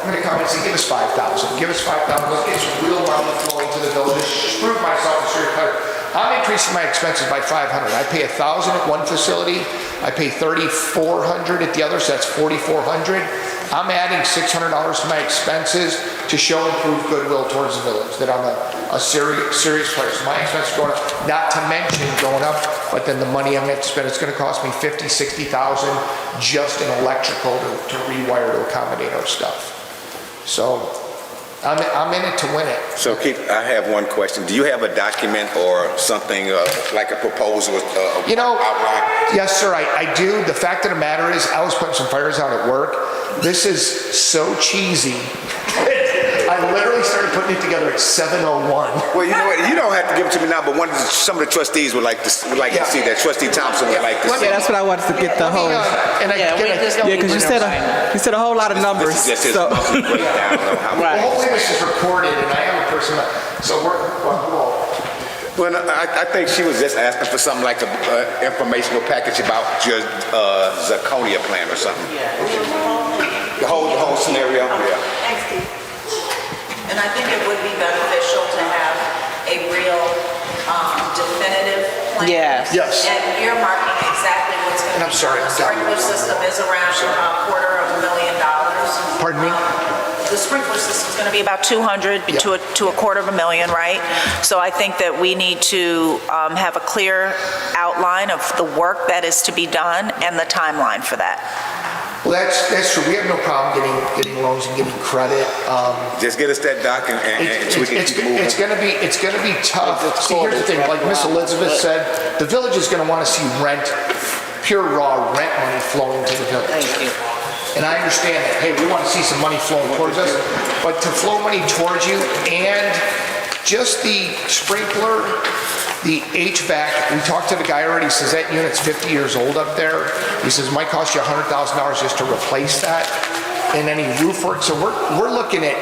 I'm going to come and say, give us 5,000. Give us 5,000. Let's get some real money flowing to the village. Just prove myself as your clerk. I'm increasing my expenses by 500. I pay 1,000 at one facility. I pay 3,400 at the other, so that's 4,400. I'm adding $600 to my expenses to show improved goodwill towards the village, that I'm a serious player. So my expenses going up, not to mention going up, but then the money I'm going to spend, it's going to cost me $50,000, $60,000 just in electrical to rewire to accommodate our stuff. So I'm in it to win it. So Keith, I have one question. Do you have a document or something like a proposal outline? Yes, sir, I do. The fact of the matter is, I was putting some fires out at work. This is so cheesy. I literally started putting it together at 7:01. Well, you know what? You don't have to give it to me now, but some of the trustees would like to see that. Trustee Thompson would like to see. Yeah, that's what I wanted to get the whole. Because you said a whole lot of numbers. This is just his monthly breakdown of how much. Well, hopefully this is recorded, and I am a person so Well, I think she was just asking for something like an informational package about your zirconia plan or something. The whole scenario. Thanks, Steve. And I think it would be beneficial to have a real definitive plan. Yes. And earmarking exactly what's going to be. And I'm sorry, The sprinkler system is around $250,000. Pardon me? The sprinkler system is going to be about 200 to $250,000, right? So I think that we need to have a clear outline of the work that is to be done and the timeline for that. Well, that's true. We have no problem getting loans and getting credit. Just get us that doc and so we can keep moving. It's going to be tough. See, here's the thing. Like Miss Elizabeth said, the village is going to want to see pure raw rent money flowing to the village. Thank you. And I understand that, hey, we want to see some money flowing towards us, but to flow money towards you and just the sprinkler, the HVAC, we talked to the guy already, he says that unit's 50 years old up there. He says it might cost you $100,000 just to replace that and any roof work. So we're looking at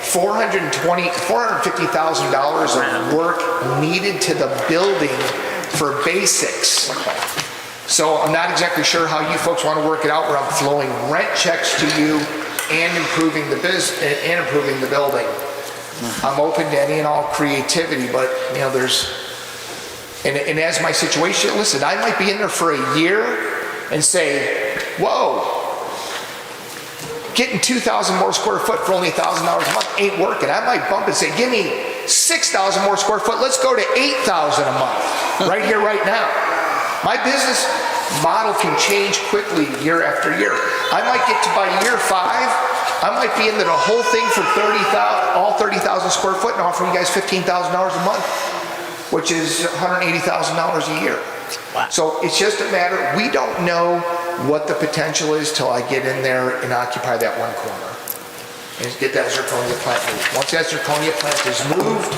$450,000 of work needed to the building for basics. So I'm not exactly sure how you folks want to work it out, where I'm flowing rent checks to you and improving the business and improving the building. I'm open to any and all creativity, but and as my situation, listen, I might be in there for a year and say, whoa, getting 2,000 more square foot for only $1,000 a month ain't working. I might bump and say, give me 6,000 more square foot. Let's go to 8,000 a month right here, right now. My business model can change quickly year after year. I might get to by year 5, I might be into the whole thing for all 30,000 square foot and offering you guys $15,000 a month, which is $180,000 a year. Wow. So it's just a matter, we don't know what the potential is till I get in there and occupy that one corner and get that zirconia plant moved. Once that zirconia plant is moved,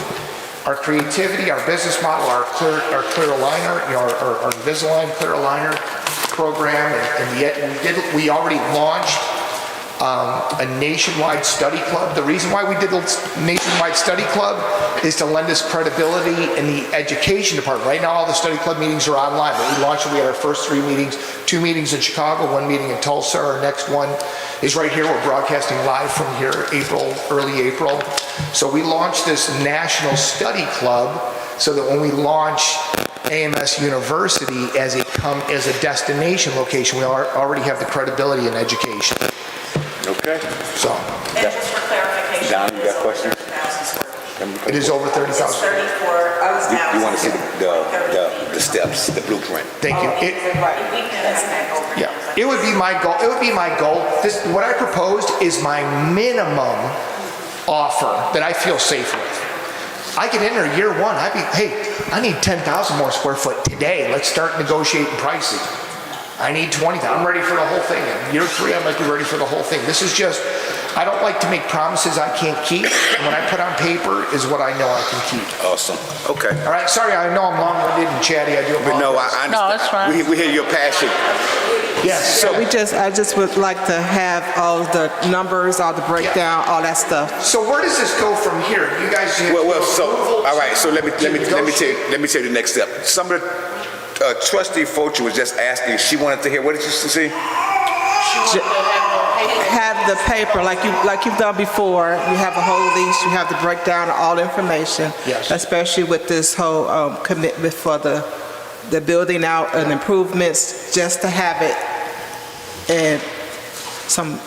our creativity, our business model, our clear aligner, our Invisalign clear aligner program, and we already launched a nationwide study club. The reason why we did the nationwide study club is to lend us credibility in the education department. Right now, all the study club meetings are online, but we launched it. We had our first 3 meetings, 2 meetings in Chicago, 1 meeting in Tulsa. Our next one is right here. We're broadcasting live from here, early April. So we launched this national study club so that when we launch AMS University as a destination location, we already have the credibility in education. Okay. So. And just for clarification. Don, you got questions? It is over 30,000. 34. You want to see the steps, the blueprint? Thank you. Yeah, it would be my goal. It would be my goal. What I proposed is my minimum offer that I feel safe with. I could enter year one. Hey, I need 10,000 more square foot today. Let's start negotiating pricing. I need 20,000. I'm ready for the whole thing. In year three, I might be ready for the whole thing. This is just, I don't like to make promises I can't keep. And what I put on paper is what I know I can keep. Awesome. Okay. All right, sorry, I know I'm long-winded and chatty. I do apologize. But no, I understand. No, it's fine. We hear your passion. Yes. So I just would like to have all the numbers, all the breakdown, all that stuff. So where does this go from here? You guys have All right. So let me tell you the next step. Some of the trustee Fulcher was just asking. She wanted to hear. What did you see? Have the paper like you've done before. You have a whole lease. You have the breakdown of all the information. Yes. Especially with this whole commitment for the building out and improvements, just to have it in some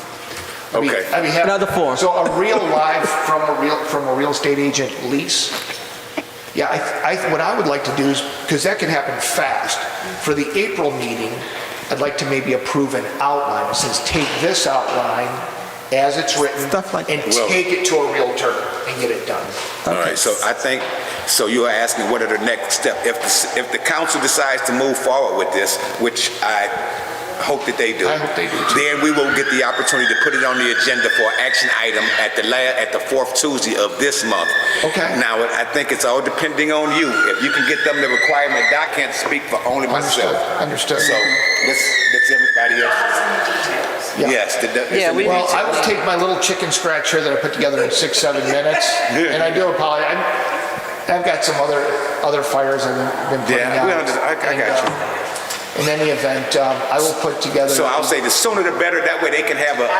Okay. another form. So a real live from a real estate agent lease. Yeah, what I would like to do is, because that can happen fast, for the April meeting, I'd like to maybe approve an outline. It says take this outline as it's written and take it to a realtor and get it done. All right. So I think. So you are asking what are the next steps if the council decides to move forward with this, which I hope that they do. I hope they do too. Then we will get the opportunity to put it on the agenda for action item at the fourth Tuesday of this month. Okay. Now I think it's all depending on you. If you can get them the requirement, I can't speak for only myself. Understood. So let's everybody else. Yes. Well, I will take my little chicken scratch here that I put together in 6-7 minutes, and I do apologize. I've got some other fires I've been putting out. I got you. In any event, I will put together. So I'll say the sooner the better. That way they can have an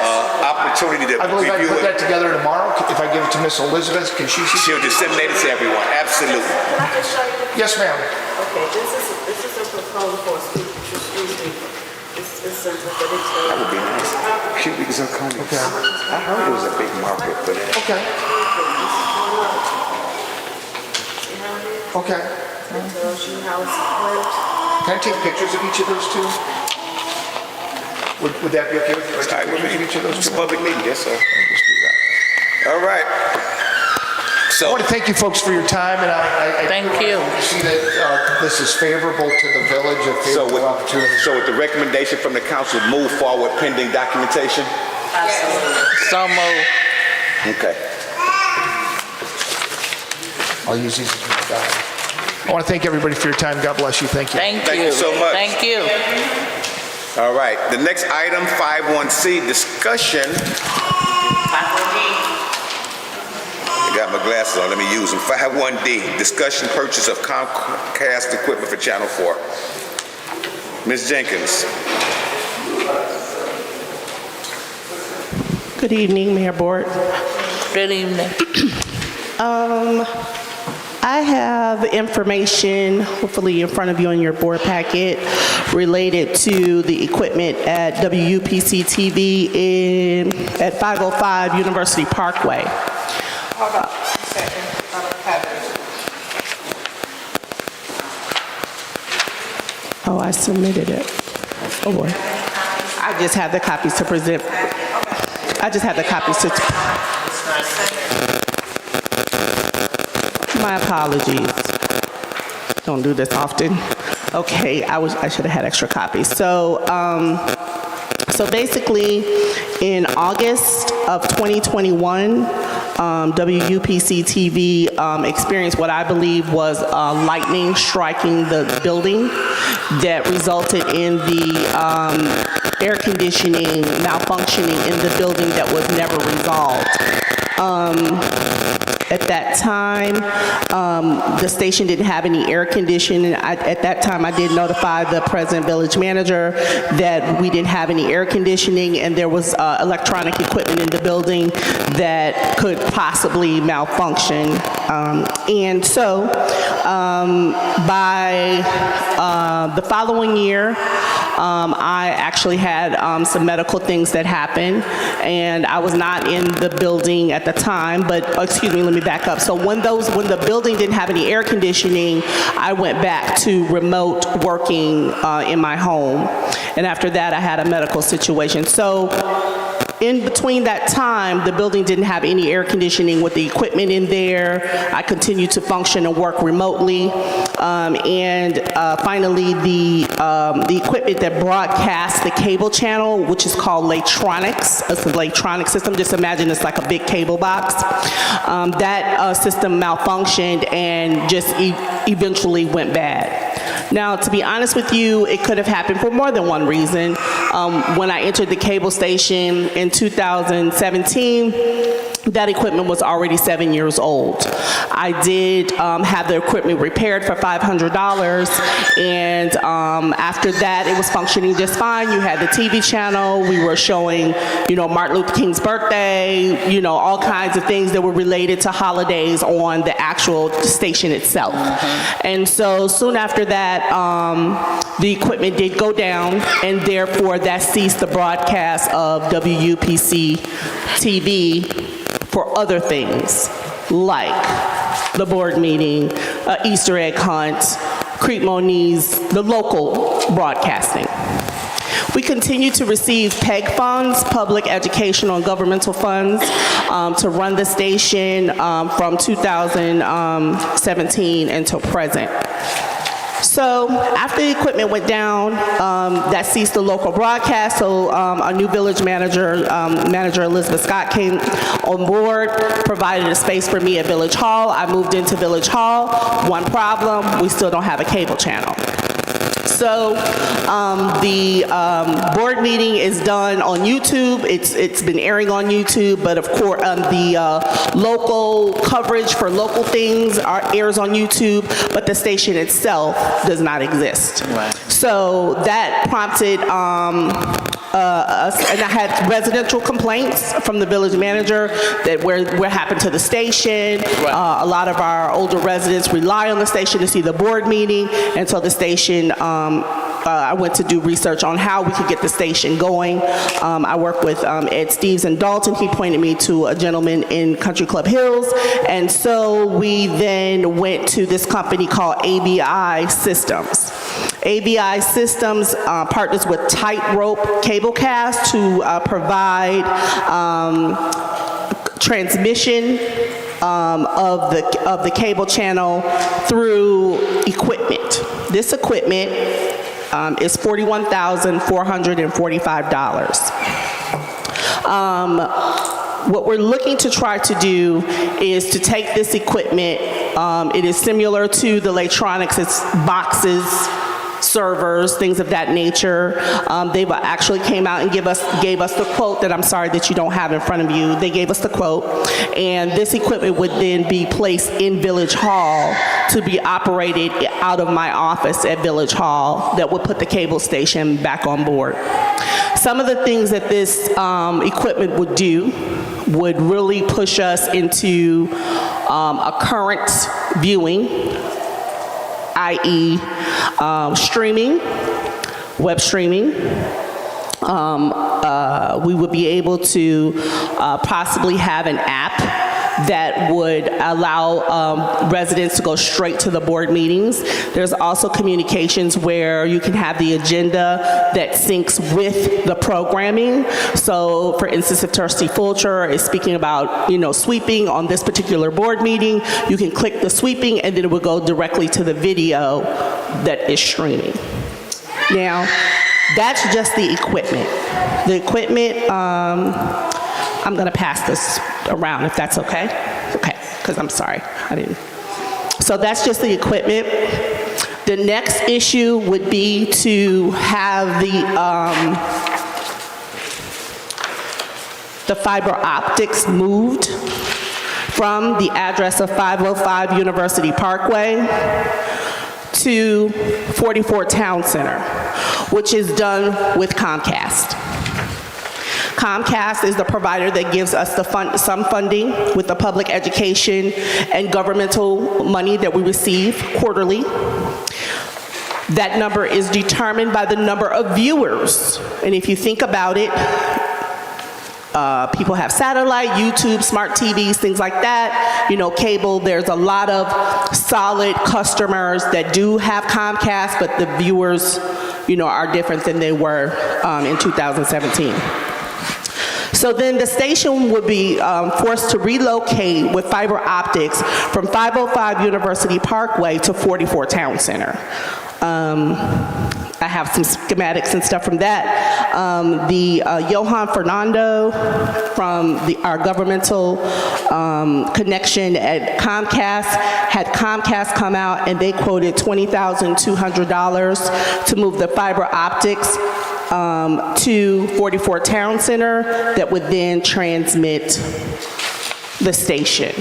opportunity to I believe I review put that it. together tomorrow. If I give it to Miss Elizabeth, can she see? She'll disseminate it to everyone. Absolutely. Can I just show you? Yes, ma'am. Okay, this is a proposal for a street sweeper. It's simple, but it's. That would be nice. Shoot, because I'm coming. Okay. I heard it was a big market, but Okay. Okay. It tells you how it's split. Can I take pictures of each of those two? Would that be okay with you? If I take pictures of each of those it's a two? public meeting, yes, sir. Let me just do that. All right. I So, want to thank you folks for your time, and I Thank you. see that this is favorable to the village, a favorable opportunity. so with the recommendation from the council, move forward pending documentation? So moved. Okay. I'll use these as my guide. I want to thank everybody for your time. God bless you. Thank you. Thank Thank you you. so much. Thank you. All right. The next item, 51C, discussion. I got my glasses on. Let me use them. 51D, discussion purchase of Comcast equipment for Channel 4. Ms. Jenkins. Good evening, Mayor Board. Good evening. I have information, hopefully in front of you on your board packet, related to the equipment at WUPC-TV at 505 University Parkway. Hold on a second. I don't have it. Oh, I submitted it. Oh, boy. I just have the copies to present. I just have the copies to... My apologies. Don't do this often. Okay, I should have had extra copies. So basically, in August of 2021, WUPC-TV experienced what I believe was lightning striking the building that resulted in the air conditioning malfunctioning in the building that was never resolved. At that time, the station didn't have any air conditioning. At that time, I did notify the president village manager that we didn't have any air conditioning and there was electronic equipment in the building that could possibly malfunction. And so by the following year, I actually had some medical things that happened, and I was not in the building at the time, but, excuse me, let me back up. So when the building didn't have any air conditioning, I went back to remote working in my home. And after that, I had a medical situation. So in between that time, the building didn't have any air conditioning with the equipment in there. I continued to function and work remotely. Finally, the equipment that broadcasts the cable channel, which is called Latronics, it's an electronic system. Just imagine it's like a big cable box. That system malfunctioned and just eventually went bad. Now, to be honest with you, it could have happened for more than one reason. When I entered the cable station in 2017, that equipment was already 7 years old. I did have the equipment repaired for $500, and after that, it was functioning just fine. You had the TV channel. We were showing, Martin Luther King's birthday, all kinds of things that were related to holidays on the actual station itself. And so soon after that, the equipment did go down, and therefore that ceased the broadcast of WUPC-TV for other things, like the board meeting, Easter egg hunt, Creek Moniz, the local broadcasting. We continue to receive PEG funds, public educational and governmental funds, to run the station from 2017 until present. So after the equipment went down, that ceased the local broadcast, so our new village manager, Manager Elizabeth Scott, came on board, provided a space for me at Village Hall. I moved into Village Hall. One problem, we still don't have a cable channel. So the board meeting is done on YouTube. It's been airing on YouTube, but of course the local coverage for local things airs on YouTube, but the station itself does not exist. Right. So that prompted us, and I had residential complaints from the village manager that what happened to the station. Right. A lot of our older residents rely on the station to see the board meeting, and so the station, I went to do research on how we could get the station going. I work with Ed Steves in Dalton. He pointed me to a gentleman in Country Club Hills, and so we then went to this company called ABI Systems. ABI Systems partners with Tightrope Cablecast to provide transmission of the cable channel through equipment. This equipment is $41,445. What we're looking to try to do is to take this equipment. It is similar to the Latronics. It's boxes, servers, things of that nature. They actually came out and gave us the quote that I'm sorry that you don't have in front of you. They gave us the quote, and this equipment would then be placed in Village Hall to be operated out of my office at Village Hall that would put the cable station back on board. Some of the things that this equipment would do would really push us into a current viewing, i.e. Streaming, web streaming. We would be able to possibly have an app that would allow residents to go straight to the board meetings. There's also communications where you can have the agenda that syncs with the programming. So, for instance, if Trustee Fulcher is speaking about, sweeping on this particular board meeting, you can click the sweeping and then it will go directly to the video that is streaming. Now, that's just the equipment. The equipment, I'm going to pass this around if that's okay. Okay, because I'm sorry, I didn't. So that's just the equipment. The next issue would be to have the fiber optics moved from the address of 505 University Parkway to 44 Town Center, which is done with Comcast. Comcast is the provider that gives us some funding with the public education and governmental money that we receive quarterly. That number is determined by the number of viewers. And if you think about it, people have satellite, YouTube, smart TVs, things like that. You know, cable, there's a lot of solid customers that do have Comcast, but the viewers, you know, are different than they were in 2017. So then the station would be forced to relocate with fiber optics from 505 University Parkway to 44 Town Center. I have some schematics and stuff from that. The Johan Fernando from our governmental connection at Comcast had Comcast come out and they quoted $20,200 to move the fiber optics to 44 Town Center that would then transmit the station.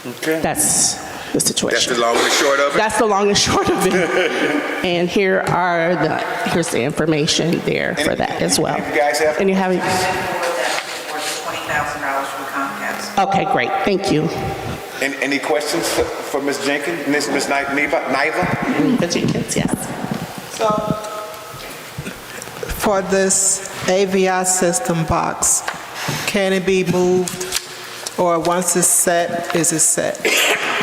Okay. That's the situation. That's the long and short of it? That's the long and short of it. And here's the information there for that as well. You guys have? And you have it? $20,000 from Comcast. Okay, great, thank you. Any questions for Ms. Jenkins, Ms. Niva? Neva Jenkins, yes. So, for this AVI system box, can it be moved? Or once it's set, is it set?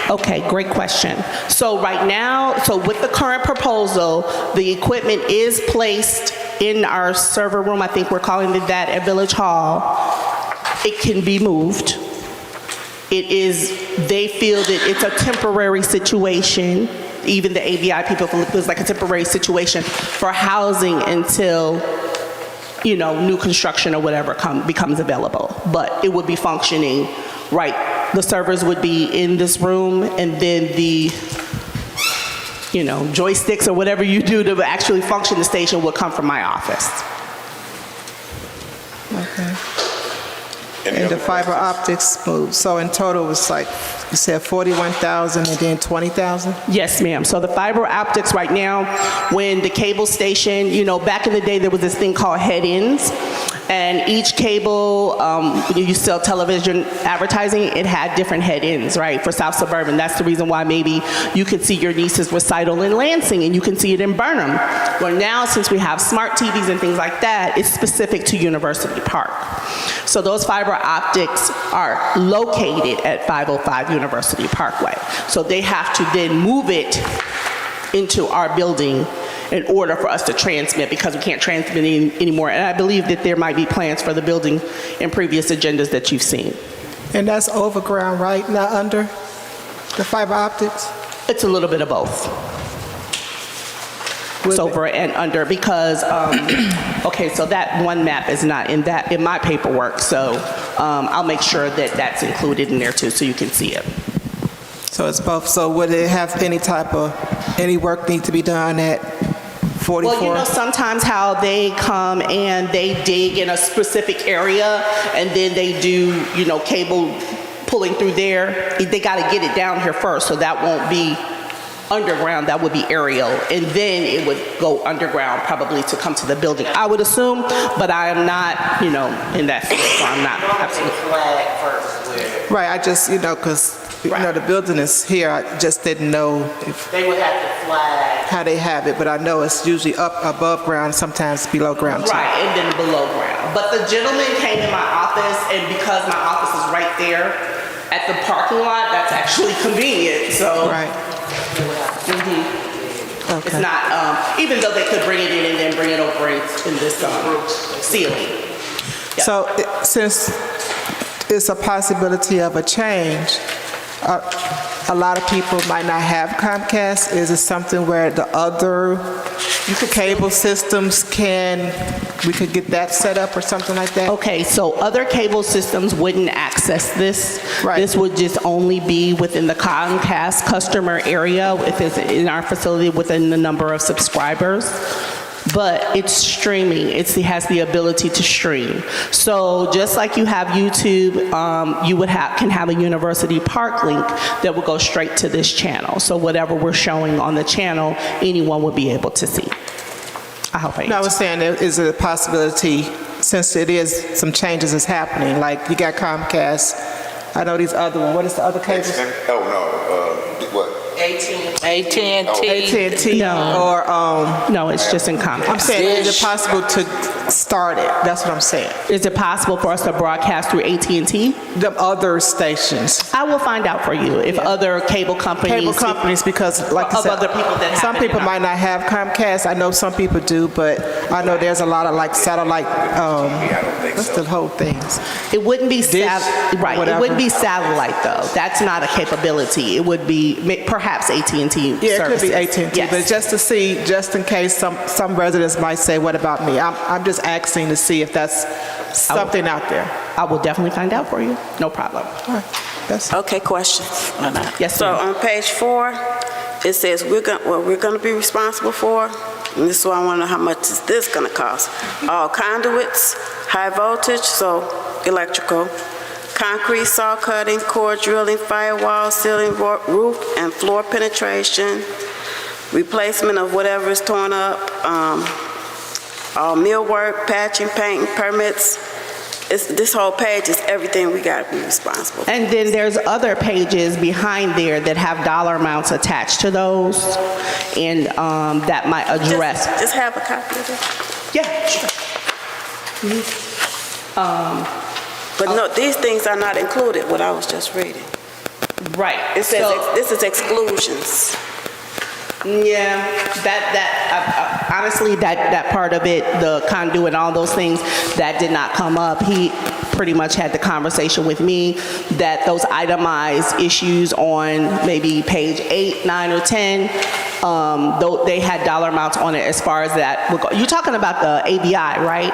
Okay, great question. So right now, with the current proposal, the equipment is placed in our server room. I think we're calling it that at Village Hall. It can be moved. They feel that it's a temporary situation. Even the AVI people feel it's like a temporary situation for housing until, you know, new construction or whatever becomes available. But it would be functioning, right? The servers would be in this room, and then the, you know, joysticks or whatever you do to actually function the station would come from my office. Okay. And the fiber optics moved. So in total, it was like, you said 41,000 and then 20,000? Yes, ma'am. So the fiber optics right now, when the cable station, you know, back in the day, there was this thing called head-ins. And each cable, when you sell television advertising, it had different head-ins, right, for South Suburban. That's the reason why maybe you could see your niece's recital in Lansing and you can see it in Burnham. Well, now, since we have smart TVs and things like that, it's specific to University Park. So those fiber optics are located at 505 University Parkway. So they have to then move it into our building in order for us to transmit, because we can't transmit anymore. And I believe that there might be plans for the building in previous agendas that you've seen. And that's overground, right? Not under the fiber optics? It's a little bit of both. It's over and under because, okay, so that one map is not in my paperwork, so I'll make sure that that's included in there too, so you can see it. So it's both. So would it have any work need to be done at 44? Well, you know, sometimes how they come and they dig in a specific area and then they do, you know, cable pulling through there. They got to get it down here first, so that won't be underground, that would be aerial, and then it would go underground probably to come to the building, I would assume, but I am not, you know, in that field, so I'm not absolutely. Right, I just, you know, because, you know, the building is here, I just didn't know if They would have to flag. how they have it, but I know it's usually up above ground, sometimes below ground too. Right, and then below ground. But the gentleman came in my office, and because my office is right there at the parking lot, that's actually convenient, so. Right. It's not, even though they could bring it in and then bring it over in this ceiling. Yep. So since it's a possibility of a change, a lot of people might not have Comcast. Is it something where the other cable systems we could get that set up or something like that? Okay, so other cable systems wouldn't access this. Right. This would just only be within the Comcast customer area, if it's in our facility within the number of subscribers. But it's streaming. It has the ability to stream. So just like you have YouTube, you can have a University Park link that will go straight to this channel. So whatever we're showing on the channel, anyone would be able to see. I hope I answered. No, I was saying, is it a possibility, since it is some changes is happening, like you got Comcast, I know these other, what is the other cable? Oh, no, what? AT&T. AT&T No. or, No, it's just in Comcast. I'm saying, is it possible to start it? That's what I'm saying. Is it possible for us to broadcast through AT&T? The other stations. I will find out for you if other cable companies. Because like I Of said, other people that have some it people or not. might not have Comcast. I know some people do, but I know there's a lot of like satellite, what's the whole things? It wouldn't be right. It whatever. wouldn't be satellite though. That's not a capability. It would be perhaps AT&T Yeah, it could be services. AT&T, Yes. but just to see, just in case some residents might say, what about me? I'm just asking to see if that's something out there. I will definitely find out for you. No problem. Okay, question. Yes, So ma'am. on page 4, it says what we're gonna be responsible for, and this is why I wanna know how much is this gonna cost. All conduits, high voltage, so electrical, concrete saw cutting, core drilling, firewall, ceiling, roof, and floor penetration, replacement of whatever is torn up, all millwork, patching, painting, permits. This whole page is everything we gotta be responsible for. And then there's other pages behind there that have dollar amounts attached to those, and that might address. Just have a copy of it. Yeah, sure. But no, these things are not included, what I was just reading. Right. It says, So- this is exclusions. Yeah, honestly, that part of it, the conduit and all those things, that did not come up. He pretty much had the conversation with me that those itemized issues on maybe page 8, 9, or 10, though they had dollar amounts on it as far as that would go. You're talking about the ABI, right?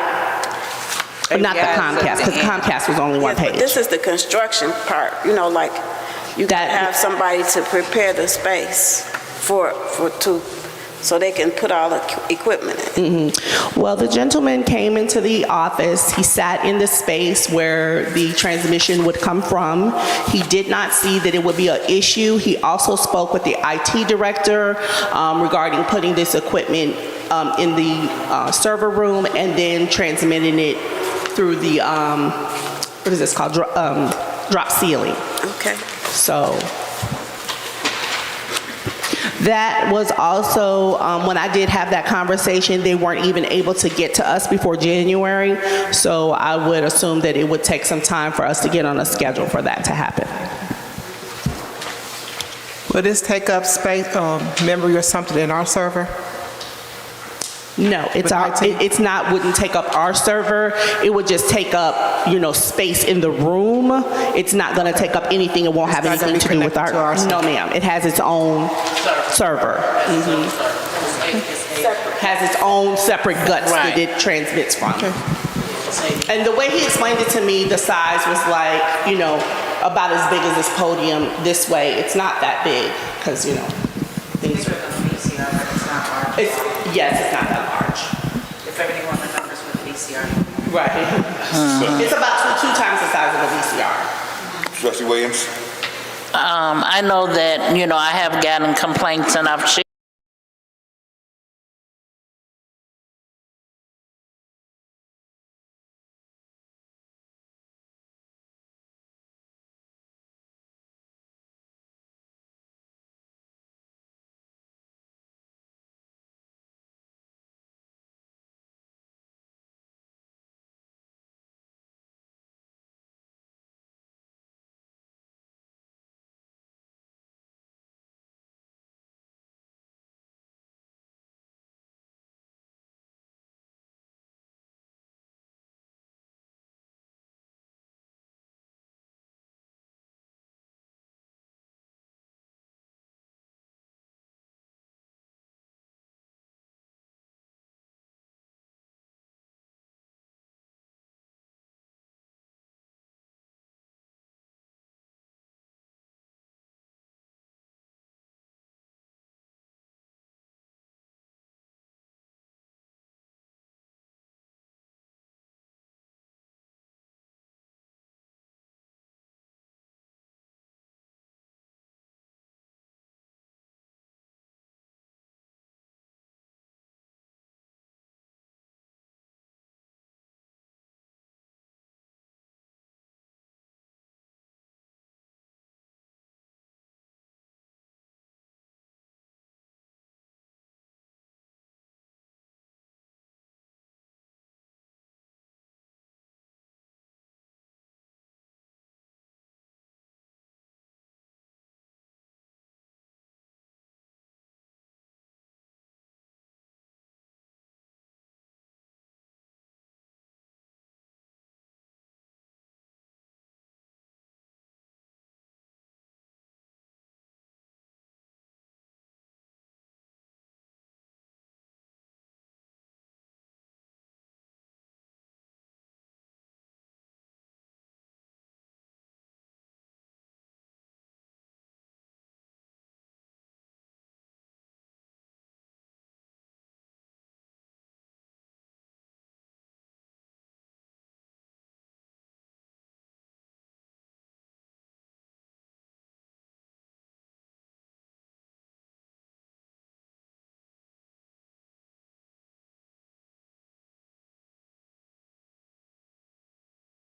Not the Comcast, because Comcast was only one Yes, but page. this is the construction part, you know, like, you gotta That- have somebody to prepare the space so they can put all the equipment in. Well, the gentleman came into the office. He sat in the space where the transmission would come from. He did not see that it would be an issue. He also spoke with the IT director regarding putting this equipment in the server room and then transmitting it through the, what is this called, drop ceiling. Okay. So that was also, when I did have that conversation, they weren't even able to get to us before January. So I would assume that it would take some time for us to get on a schedule for that to happen. Will this take up space, memory or something in our server? No, With IT? it's not, wouldn't take up our server. It would just take up, space in the room. It's not gonna take up anything. It won't have not gonna anything be to do with connected to our server. No, ma'am. It has its own server. Has its own separate guts that it transmits from. And the way he explained it to me, the size was like, about as big as this podium this way. It's not that big, because, things are. Yes, it's not that large. If everyone remembers with VCR. Right. It's about two times the size of a VCR. Trustee Williams? I know that, I have gotten complaints and I've shared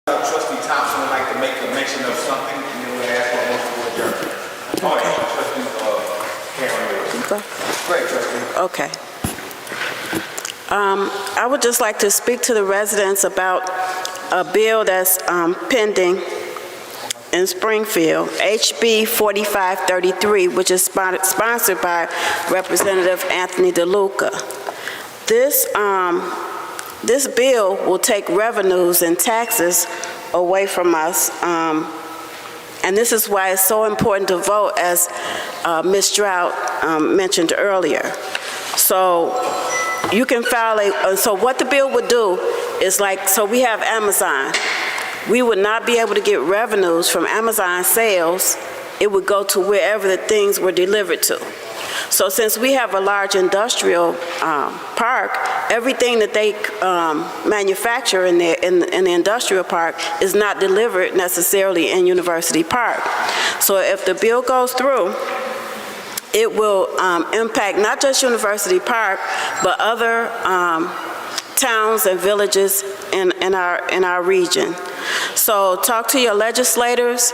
Trustee Thompson would like to make a mention of something, and then we'll ask for a motion to adjourn. Oh, yeah, Trustee Karen. Great, Trustee. Okay. I would just like to speak to the residents about a bill that's pending in Springfield, HB 4533, which is sponsored by Representative Anthony DeLuca. This bill will take revenues and taxes away from us, and this is why it's so important to vote, as Ms. Drought mentioned earlier. So you can file so what the bill would do is so we have Amazon. We would not be able to get revenues from Amazon sales. It would go to wherever the things were delivered to. So since we have a large industrial park, everything that they manufacture in the industrial park is not delivered necessarily in University Park. So if the bill goes through, it will impact not just University Park, but other towns and villages in our region. So talk to your legislators,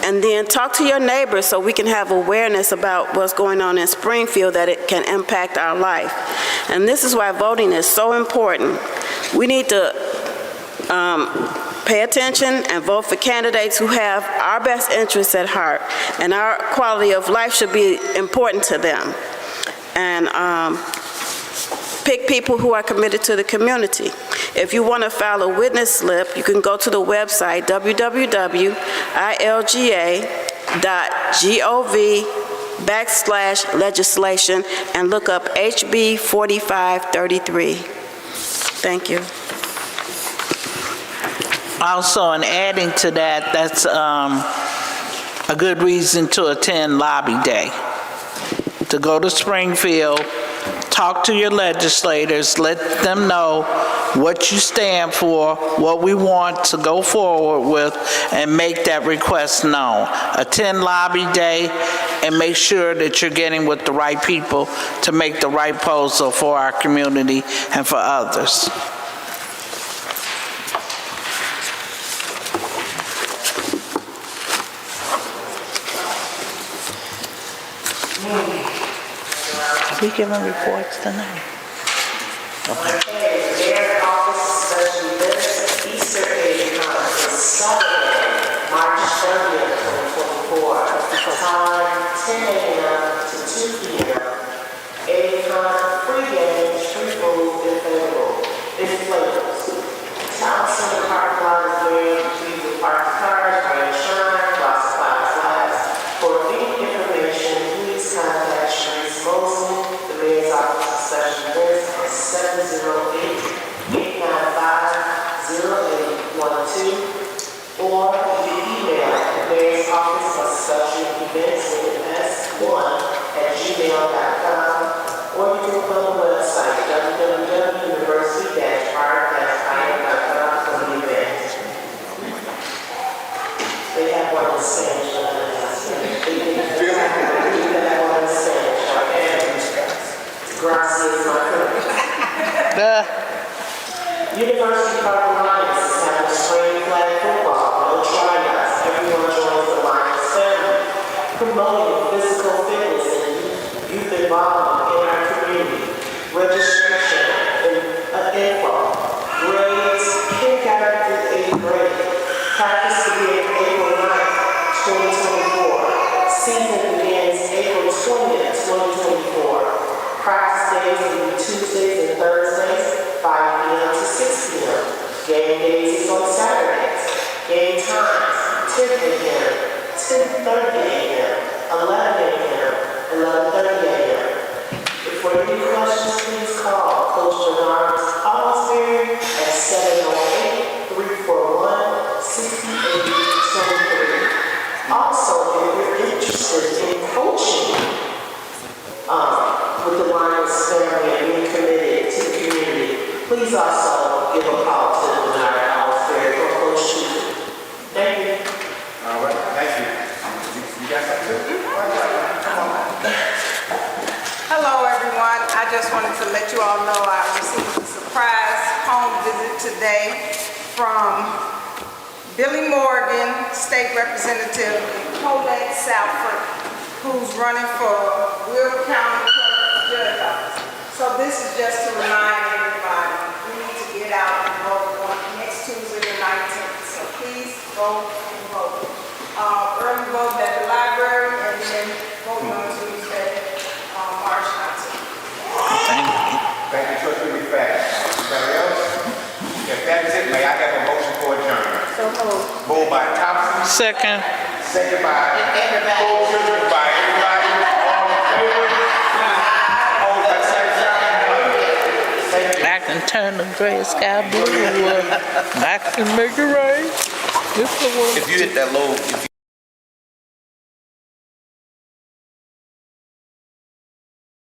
and then talk to your neighbors so we can have awareness about what's going on in Springfield, that it can impact our life. And this is why voting is so important. We need to pay attention and vote for candidates who have our best interests at heart, and our quality of life should be important to them. And pick people who are committed to the community. If you want to file a witness slip, you can go to the website www.ilga.gov/legislation and look up HB 4533. Thank you. Also, in adding to that, that's a good reason to attend Lobby Day. To go to Springfield, talk to your legislators, let them know what you stand for, what we want to go forward with, and make that request known. Attend Lobby Day and make sure that you're getting with the right people to make the right proposal for our community and for others. We giving reports tonight? Okay. Mayor office special events, Easter egg hunt is Saturday, March 30th, 2024. Time 10 a.m. to 2 p.m. Egg hunt, free games, free food, inflatables. Town Center park lot is where you can park cars, rain shine, while supplies last. For any information, please contact Sharice Mosley, the mayor's office of special events, at 708-895-0812, or you can email the mayor's office of special events with s1@gmail.com, or you can go to the website www.university-park-im.com for the event. They have one in Spanish. Gracias, my friend. University Park Alliance is having spring flag football, no tryouts. Everyone joins the Alliance family, promoting physical fitness and youth involvement in our community. Registration and info, grades, kindergarten through 8th grade. Practice begins April 9th, 2024. Season begins April 20th, 2024. Practice days will be Tuesdays and Thursdays, 5 p.m. to 6 p.m. Game days is on Saturdays. Game times, 10 a.m., 10:30 a.m., 11 a.m., 11:30 a.m. If for any questions, please call Coach Bernard Osbury at 708-341-6823. Also, if you're interested in coaching, with the Lions family and being committed to the community, please also give a call to the Bernard Osbury for Coach Shooter. Thank you. All right, thank you. You got something? Hello, everyone. I just wanted to let you all know I received a surprise home visit today from Billy Morgan, State Representative, and Colette Salford, who's running for Will County Clerk Judge Office. So this is just to remind everybody, we need to get out and vote on next Tuesday the 19th. So please vote and vote. Early vote at the library and then vote on Tuesday, March 19th. Thank you, Trustee McFadden. Anybody else? If that is it, may I have a motion for adjournment? So moved. Moved by Thompson. Second. Second by Colchester, by everybody. All in favor? Hold by second. Thank you. I can turn the gray sky blue. I can make it rain. It's the one. If you hit that low,